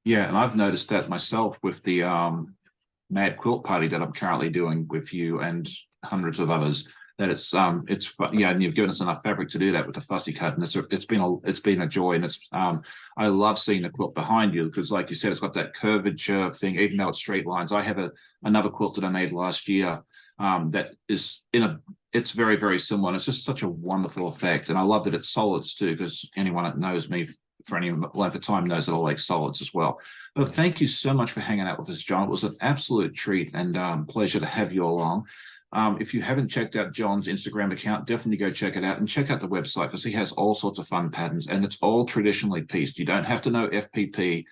Yeah, and I've noticed that myself with the Mad Quilt Party that I'm currently doing with you and hundreds of others, that it's fun. Yeah, and you've given us enough fabric to do that with the fussy cut, and it's been a joy. And it's I love seeing the quilt behind you, because like you said, it's got that curvature thing, even though it's straight lines. I have another quilt that I made last year that is it's very, very similar, and it's just such a wonderful effect. And I love that it's solids too, because anyone that knows me for any length of time knows that I like solids as well. But thank you so much for hanging out with us, John. It was an absolute treat and pleasure to have you along. If you haven't checked out John's Instagram account, definitely go check it out, and check out the website, because he has all sorts of fun patterns, and it's all traditionally pieced. You don't have to know FPP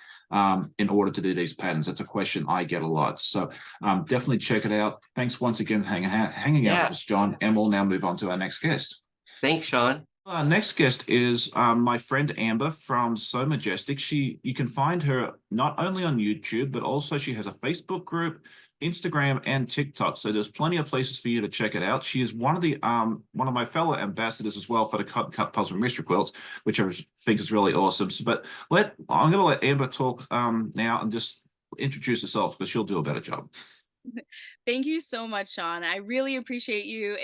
in order to do these patterns. That's a question I get a lot. So definitely check it out. Thanks once again for hanging out with us, John, and we'll now move on to our next guest. Thanks, Sean. Next guest is my friend Amber from So Majestic. You can find her not only on YouTube, but also she has a Facebook group, Instagram, and TikTok. So there's plenty of places for you to check it out. She is one of my fellow ambassadors as well for the Cut and Cut Puzzle Mystery Quilts, which I think is really awesome. But I'm going to let Amber talk now and just introduce herself because she'll do a better job. Thank you so much, Sean. I really appreciate you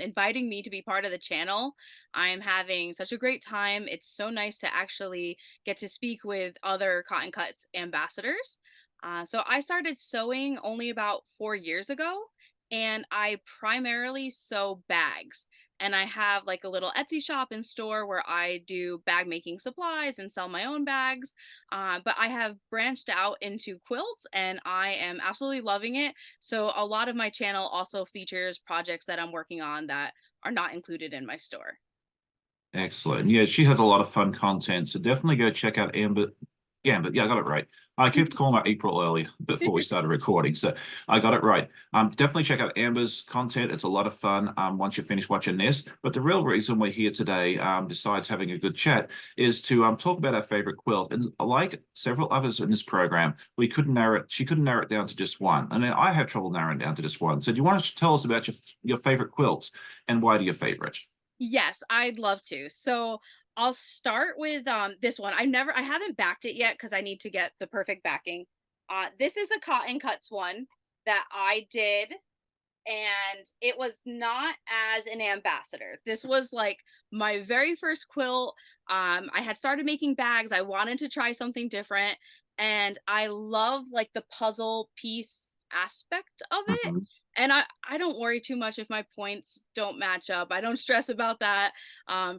inviting me to be part of the channel. I am having such a great time. It's so nice to actually get to speak with other Cotton Cuts ambassadors. So I started sewing only about 4 years ago, and I primarily sew bags. And I have like a little Etsy shop and store where I do bag making supplies and sell my own bags. But I have branched out into quilts and I am absolutely loving it. So a lot of my channel also features projects that I'm working on that are not included in my store. Excellent. Yeah, she has a lot of fun content. So definitely go check out Amber. Yeah, but yeah, I got it right. I kept calling her April earlier before we started recording, so I got it right. Definitely check out Amber's content. It's a lot of fun once you finish watching this. But the real reason we're here today, besides having a good chat, is to talk about our favorite quilt. And like several others in this program, she couldn't narrow it down to just one. And then I have trouble narrowing it down to just one. So do you want to tell us about your favorite quilts and why do you favorite? Yes, I'd love to. So I'll start with this one. I haven't backed it yet because I need to get the perfect backing. This is a Cotton Cuts one that I did, and it was not as an ambassador. This was like my very first quilt. I had started making bags. I wanted to try something different, and I love like the puzzle piece aspect of it. And I don't worry too much if my points don't match up. I don't stress about that.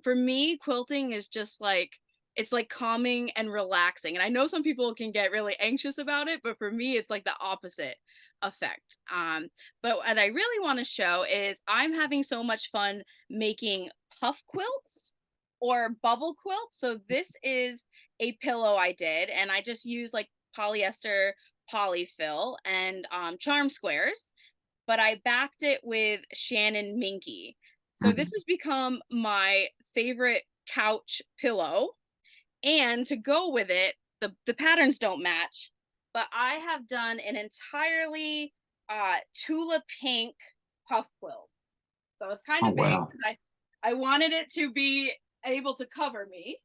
For me, quilting is just like, it's like calming and relaxing. And I know some people can get really anxious about it, but for me, it's like the opposite effect. But what I really want to show is I'm having so much fun making puff quilts or bubble quilts. So this is a pillow I did, and I just used like polyester polyfill and charm squares, but I backed it with Shannon Minky. So this has become my favorite couch pillow. And to go with it, the patterns don't match, but I have done an entirely Tula pink puff quilt. So it's kind of big because I wanted it to be able to cover me.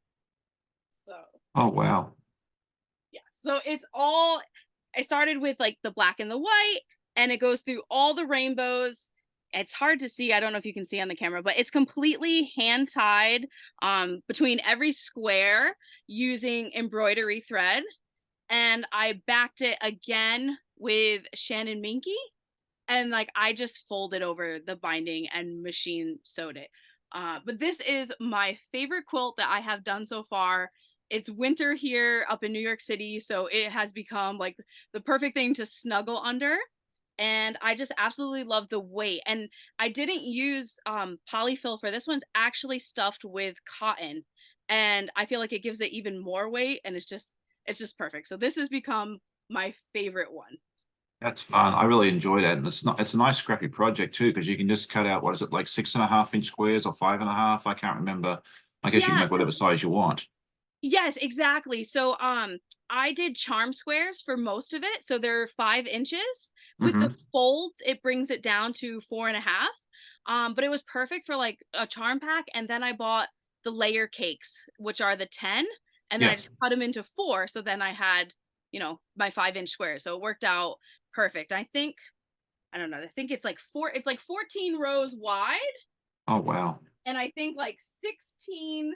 So. Oh, wow. Yeah. So I started with like the black and the white, and it goes through all the rainbows. It's hard to see. I don't know if you can see on the camera, but it's completely hand tied between every square using embroidery thread. And I backed it again with Shannon Minky. And like, I just folded over the binding and machine sewed it. But this is my favorite quilt that I have done so far. It's winter here up in New York City, so it has become like the perfect thing to snuggle under. And I just absolutely love the weight. And I didn't use polyfill for this one's actually stuffed with cotton, and I feel like it gives it even more weight, and it's just perfect. So this has become my favorite one. That's fun. I really enjoy that, and it's a nice scrappy project too, because you can just cut out, what is it, like 6.5-inch squares or 5.5? I can't remember. I guess you can make whatever size you want. Yes, exactly. So I did charm squares for most of it, so they're 5 inches. With the folds, it brings it down to 4.5. But it was perfect for like a charm pack. And then I bought the layer cakes, which are the 10, and then I just cut them into 4. So then I had, you know, my 5-inch squares. So it worked out perfect. I think it's like 14 rows wide. Oh, wow. And I think like 16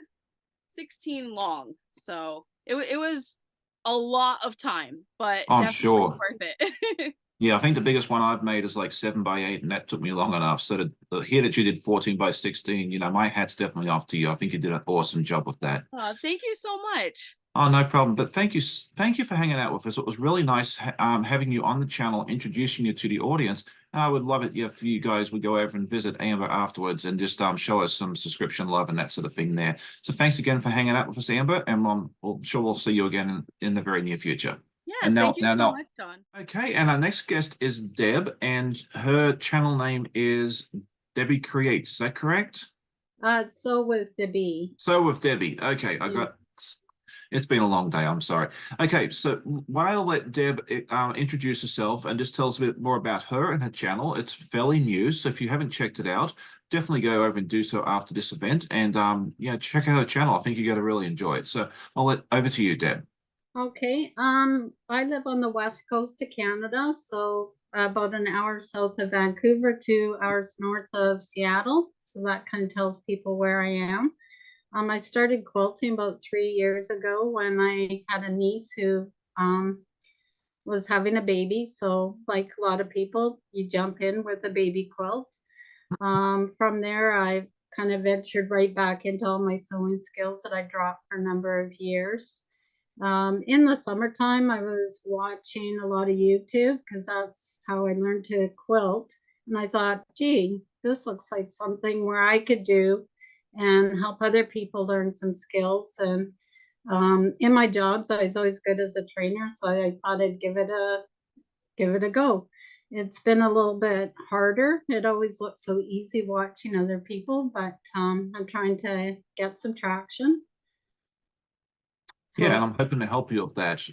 long. So it was a lot of time, but I'm definitely sure worth it. Yeah, I think the biggest one I've made is like 7x8, and that took me long enough. So to hear that you did 14x16, you know, my hat's definitely off to you. I think you did an awesome job with that. Thank you so much. Oh, no problem. But thank you for hanging out with us. It was really nice having you on the channel, introducing you to the audience. I would love it if you guys would go over and visit Amber afterwards and just show us some subscription love and that sort of thing there. So thanks again for hanging out with us, Amber, and I'm sure we'll see you again in the very near future. Yes, thank you so much, John. Okay, and our next guest is Deb, and her channel name is Debbie Creates. Is that correct? Sewwithdebee. Sewwithdebee. Okay, I got. It's been a long day. I'm sorry. Okay, so why I'll let Deb introduce herself and just tell us a bit more about her and her channel. It's fairly new, so if you haven't checked it out, definitely go over and do so after this event, and check out her channel. I think you're going to really enjoy it. So I'll let over to you, Deb. Okay. I live on the west coast of Canada, so about an hour south of Vancouver, 2 hours north of Seattle. So that kind of tells people where I am. I started quilting about 3 years ago when I had a niece who was having a baby. So like a lot of people, you jump in with a baby quilt. From there, I kind of ventured right back into all my sewing skills that I dropped for a number of years. In the summertime, I was watching a lot of YouTube because that's how I learned to quilt. And I thought, gee, this looks like something where I could do and help other people learn some skills. And in my jobs, I was always good as a trainer, so I thought I'd give it a go. It's been a little bit harder. It always looked so easy watching other people, but I'm trying to get some traction. So, yeah, and I'm hoping to help you with that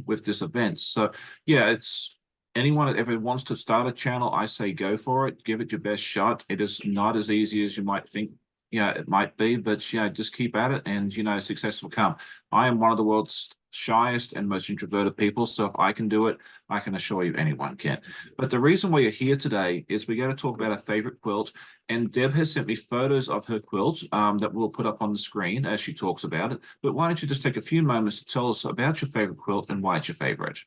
with this event. So yeah, it's anyone that ever wants to start a channel, I say go for it. Give it your best shot. It is not as easy as you might think. Yeah, it might be, but just keep at it, and success will come. I am one of the world's shyest and most introverted people, so if I can do it, I can assure you anyone can. But the reason why you're here today is we're going to talk about our favorite quilt, and Deb has sent me photos of her quilt that we'll put up on the screen as she talks about it. But why don't you just take a few moments to tell us about your favorite quilt and why it's your favorite?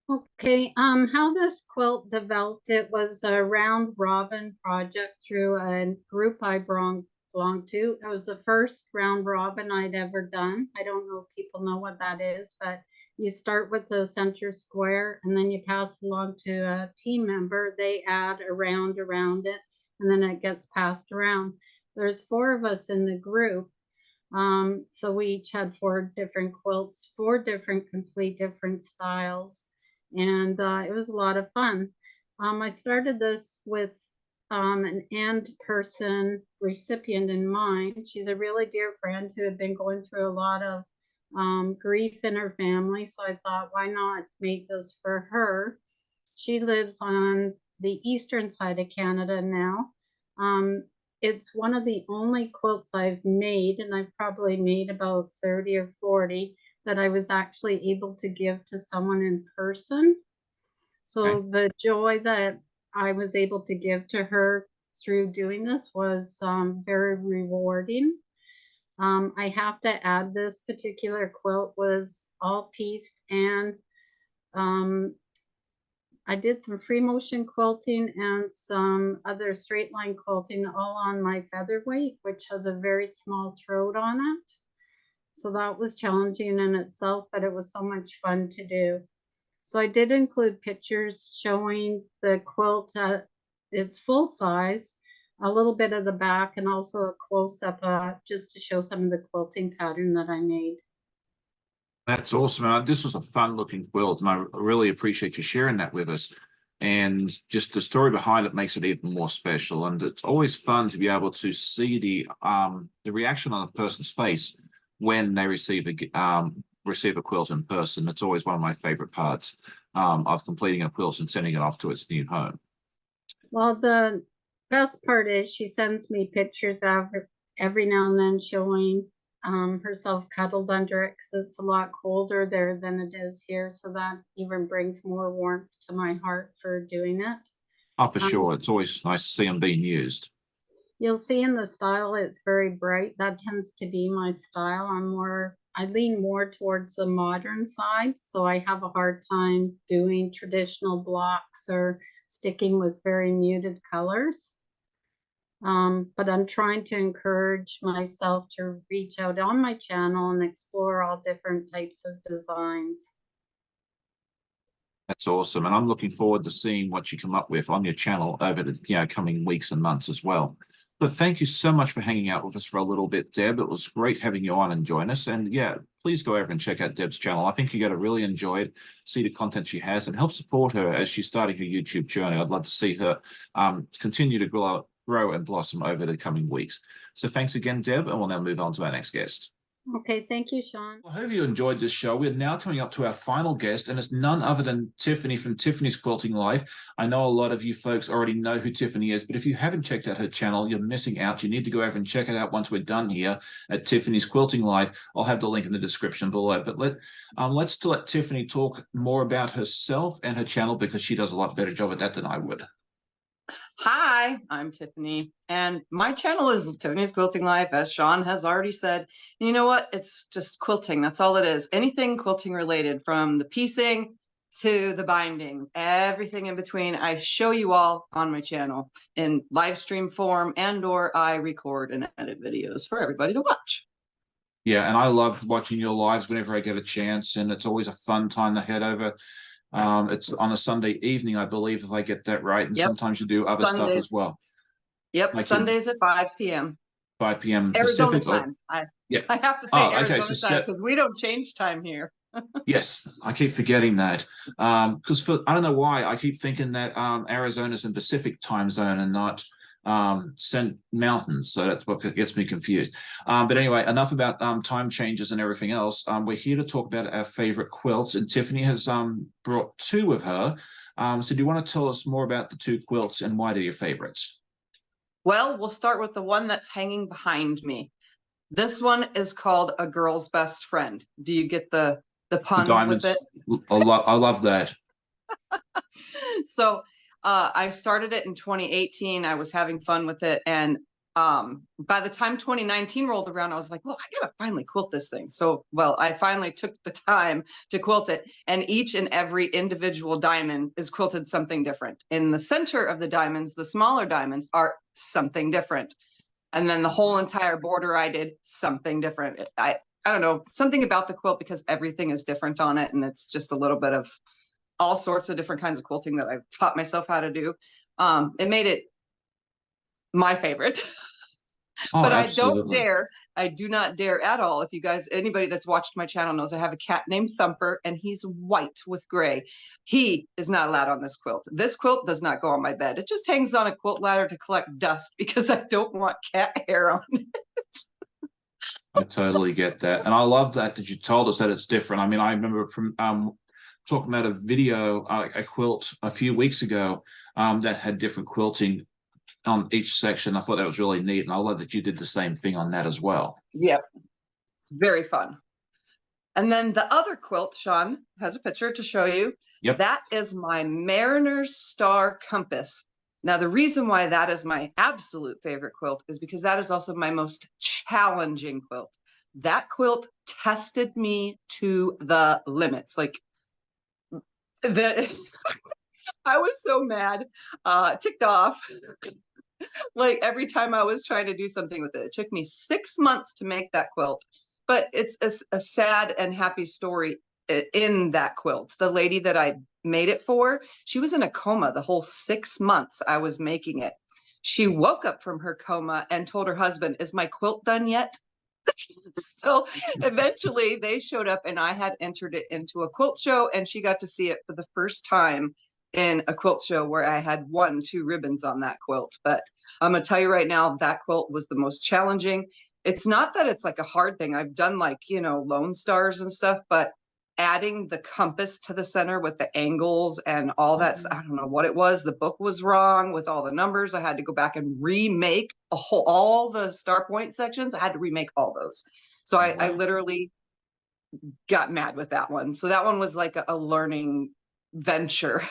okay, how this quilt developed, it was a round robin project through a group I belonged to. It was the first round robin I'd ever done. I don't know if people know what that is, but you start with the center square and then you pass along to a team member. They add a round around it and then it gets passed around. There's 4 of us in the group. So we each had 4 different quilts, 4 different, complete different styles. And it was a lot of fun. I started this with an end person recipient in mind. She's a really dear friend who had been going through a lot of grief in her family. So I thought, why not make this for her? She lives on the eastern side of Canada now. It's one of the only quilts I've made, and I've probably made about 30 or 40 that I was actually able to give to someone in person. So the joy that I was able to give to her through doing this was very rewarding. I have to add, this particular quilt was all pieced, and I did some free motion quilting and some other straight line quilting all on my featherweight, which has a very small throat on it. So that was challenging in itself, but it was so much fun to do. So I did include pictures showing the quilt at its full size, a little bit of the back, and also a close-up just to show some of the quilting pattern that I made. That's awesome. This was a fun-looking quilt, and I really appreciate you sharing that with us. And just the story behind it makes it even more special. And it's always fun to be able to see the reaction on a person's face when they receive a quilt in person. It's always one of my favorite parts of completing a quilt and sending it off to its new home. Well, the best part is she sends me pictures every now and then showing herself cuddled under it, because it's a lot colder there than it is here. So that even brings more warmth to my heart for doing it. Oh, for sure. It's always nice to see them being used. You'll see in the style, it's very bright. That tends to be my style. I lean more towards the modern side, so I have a hard time doing traditional blocks or sticking with very muted colors. But I'm trying to encourage myself to reach out on my channel and explore all different types of designs. That's awesome. And I'm looking forward to seeing what you come up with on your channel over the coming weeks and months as well. But thank you so much for hanging out with us for a little bit, Deb. It was great having you on and join us. And yeah, please go over and check out Deb's channel. I think you're going to really enjoy it, see the content she has, and help support her as she's starting her YouTube journey. I'd love to see her continue to grow grow and blossom over the coming weeks. So thanks again, Deb, and we'll now move on to our next guest. Okay, thank you, Sean. I hope you enjoyed this show. We're now coming up to our final guest, and it's none other than Tiffany from Tiffany's Quilting Life. I know a lot of you folks already know who Tiffany is, but if you haven't checked out her channel, you're missing out. You need to go over and check it out once we're done here at Tiffany's Quilting Life. I'll have the link in the description below. But let's let Tiffany talk more about herself and her channel, because she does a lot better job at that than I would. Hi, I'm Tiffany, and my channel is Tiffany's Quilting Life, as Sean has already said. And you know what? It's just quilting. That's all it is. Anything quilting related, from the piecing to the binding, everything in between, I show you all on my channel in live stream form, and/or I record and edit videos for everybody to watch. Yeah, and I love watching your lives whenever I get a chance, and it's always a fun time to head over. It's on a Sunday evening, I believe, if I get that right. And Yep. sometimes you do other stuff as well. Yep, Like Sundays at 5 p.m. 5 p.m. Arizona Pacific. time. Yeah. I have to say Oh, okay, Arizona so time, because we don't change time here. Yes, I keep forgetting that. Because I don't know why, I keep thinking that Arizona's in Pacific time zone and not mountains. So that's what gets me confused. But anyway, enough about time changes and everything else. We're here to talk about our favorite quilts, and Tiffany has brought two of her. So do you want to tell us more about the two quilts and why they're your favorites? Well, we'll start with the one that's hanging behind me. This one is called A Girl's Best Friend. Do you get the pun The diamonds. with it? I love that. So I started it in 2018. I was having fun with it. And by the time 2019 rolled around, I was like, well, I gotta finally quilt this thing. So, well, I finally took the time to quilt it. And each and every individual diamond is quilted something different. In the center of the diamonds, the smaller diamonds are something different. And then the whole entire border, I did something different. I don't know, something about the quilt, because everything is different on it. And it's just a little bit of all sorts of different kinds of quilting that I've taught myself how to do. It made it my favorite. Oh, But absolutely. I do not dare at all. If you guys, anybody that's watched my channel knows I have a cat named Thumper, and he's white with gray. He is not allowed on this quilt. This quilt does not go on my bed. It just hangs on a quilt ladder to collect dust, because I don't want cat hair on it. I totally get that. And I love that you told us that it's different. I mean, I remember from talking about a video, a quilt a few weeks ago that had different quilting on each section. I thought that was really neat. And I love that you did the same thing on that as well. Yep. It's very fun. And then the other quilt, Sean has a picture to show you. Yep. That is my Mariner's Star Compass. Now, the reason why that is my absolute favorite quilt is because that is also my most challenging quilt. That quilt tested me to the limits. Like, I was so mad, ticked off. Like, every time I was trying to do something with it. It took me 6 months to make that quilt, but it's a sad and happy story in that quilt. The lady that I made it for, she was in a coma the whole 6 months I was making it. She woke up from her coma and told her husband, "Is my quilt done yet?" So eventually they showed up, and I had entered it into a quilt show, and she got to see it for the first time in a quilt show, where I had won 2 ribbons on that quilt. But I'm gonna tell you right now, that quilt was the most challenging. It's not that it's like a hard thing. I've done, like, you know, Lone Stars and stuff, but adding the compass to the center with the angles and all that, I don't know what it was. The book was wrong with all the numbers. I had to go back and remake all the star point sections. I had to remake all those. So I literally got mad with that one. So that one was like a learning venture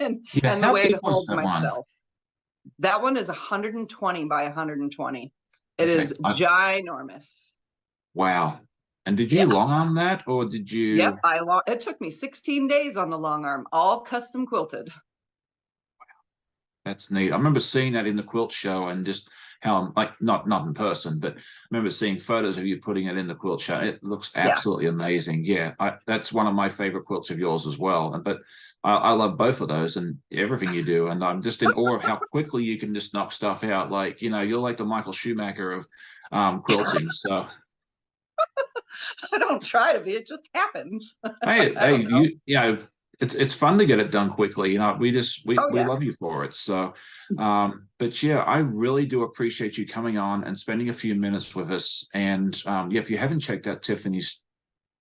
and the way to hold myself. That one is 120 by 120. It is ginormous. Wow. And did you long arm that, or did you? Yep, it took me 16 days on the long arm, all custom quilted. That's neat. I remember seeing that in the quilt show, and just how, like, not in person, but I remember seeing photos of you putting it in the quilt show. It looks absolutely amazing. Yeah, that's one of my favorite quilts of yours as well. But I love both of those and everything you do. And I'm just in awe of how quickly you can just knock stuff out. Like, you know, you're like the Michael Schumacher of quilting. So I don't try to be, it just happens. hey, you know, it's fun to get it done quickly. You know, we Oh, yeah. love you for it. So, but yeah, I really do appreciate you coming on and spending a few minutes with us. And yeah, if you haven't checked out Tiffany's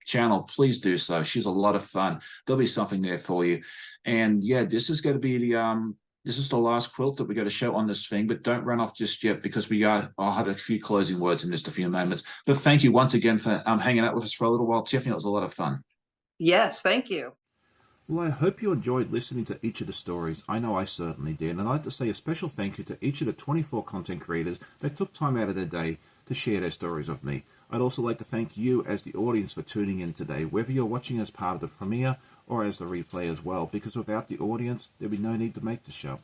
channel, please do so. She's a lot of fun. There'll be something there for you. And yeah, this is going to be the this is the last quilt that we're going to show on this thing, but don't run off just yet, because I'll have a few closing words in just a few moments. But thank you once again for hanging out with us for a little while, Tiffany. It was a lot of fun. Yes, thank you. Well, I hope you enjoyed listening to each of the stories. I know I certainly did. And I'd like to say a special thank you to each of the 24 content creators that took time out of their day to share their stories with me. I'd also like to thank you as the audience for tuning in today, whether you're watching as part of the premiere or as the replay as well, because without the audience, there'd be no need to make the show.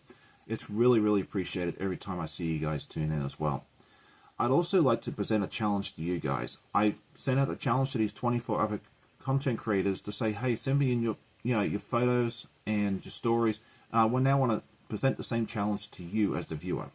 It's really, really appreciated every time I see you guys tune in as well. I'd also like to present a challenge to you guys. I sent out a challenge to these 24 other content creators to say, hey, send me in your photos and your stories. We now want to present the same challenge to you as the viewer.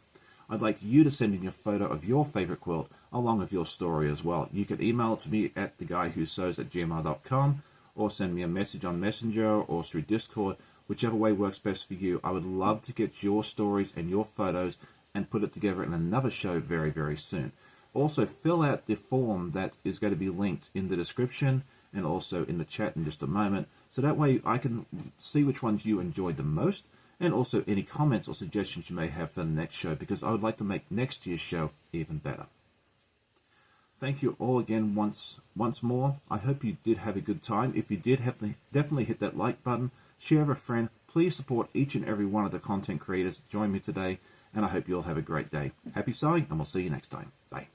I'd like you to send in your photo of your favorite quilt along with your story as well. You can email it to me at TheGuyWhoSews@gmail.com, or send me a message on Messenger or through Discord, whichever way works best for you. I would love to get your stories and your photos and put it together in another show very, very soon. Also, fill out the form that is going to be linked in the description and also in the chat in just a moment, so that way I can see which ones you enjoyed the most, and also any comments or suggestions you may have for the next show, because I would like to make next year's show even better. Thank you all again once more. I hope you did have a good time. If you did, definitely hit that like button, share with a friend. Please support each and every one of the content creators that joined me today, and I hope you all have a great day. Happy sewing, and we'll see you next time. Bye.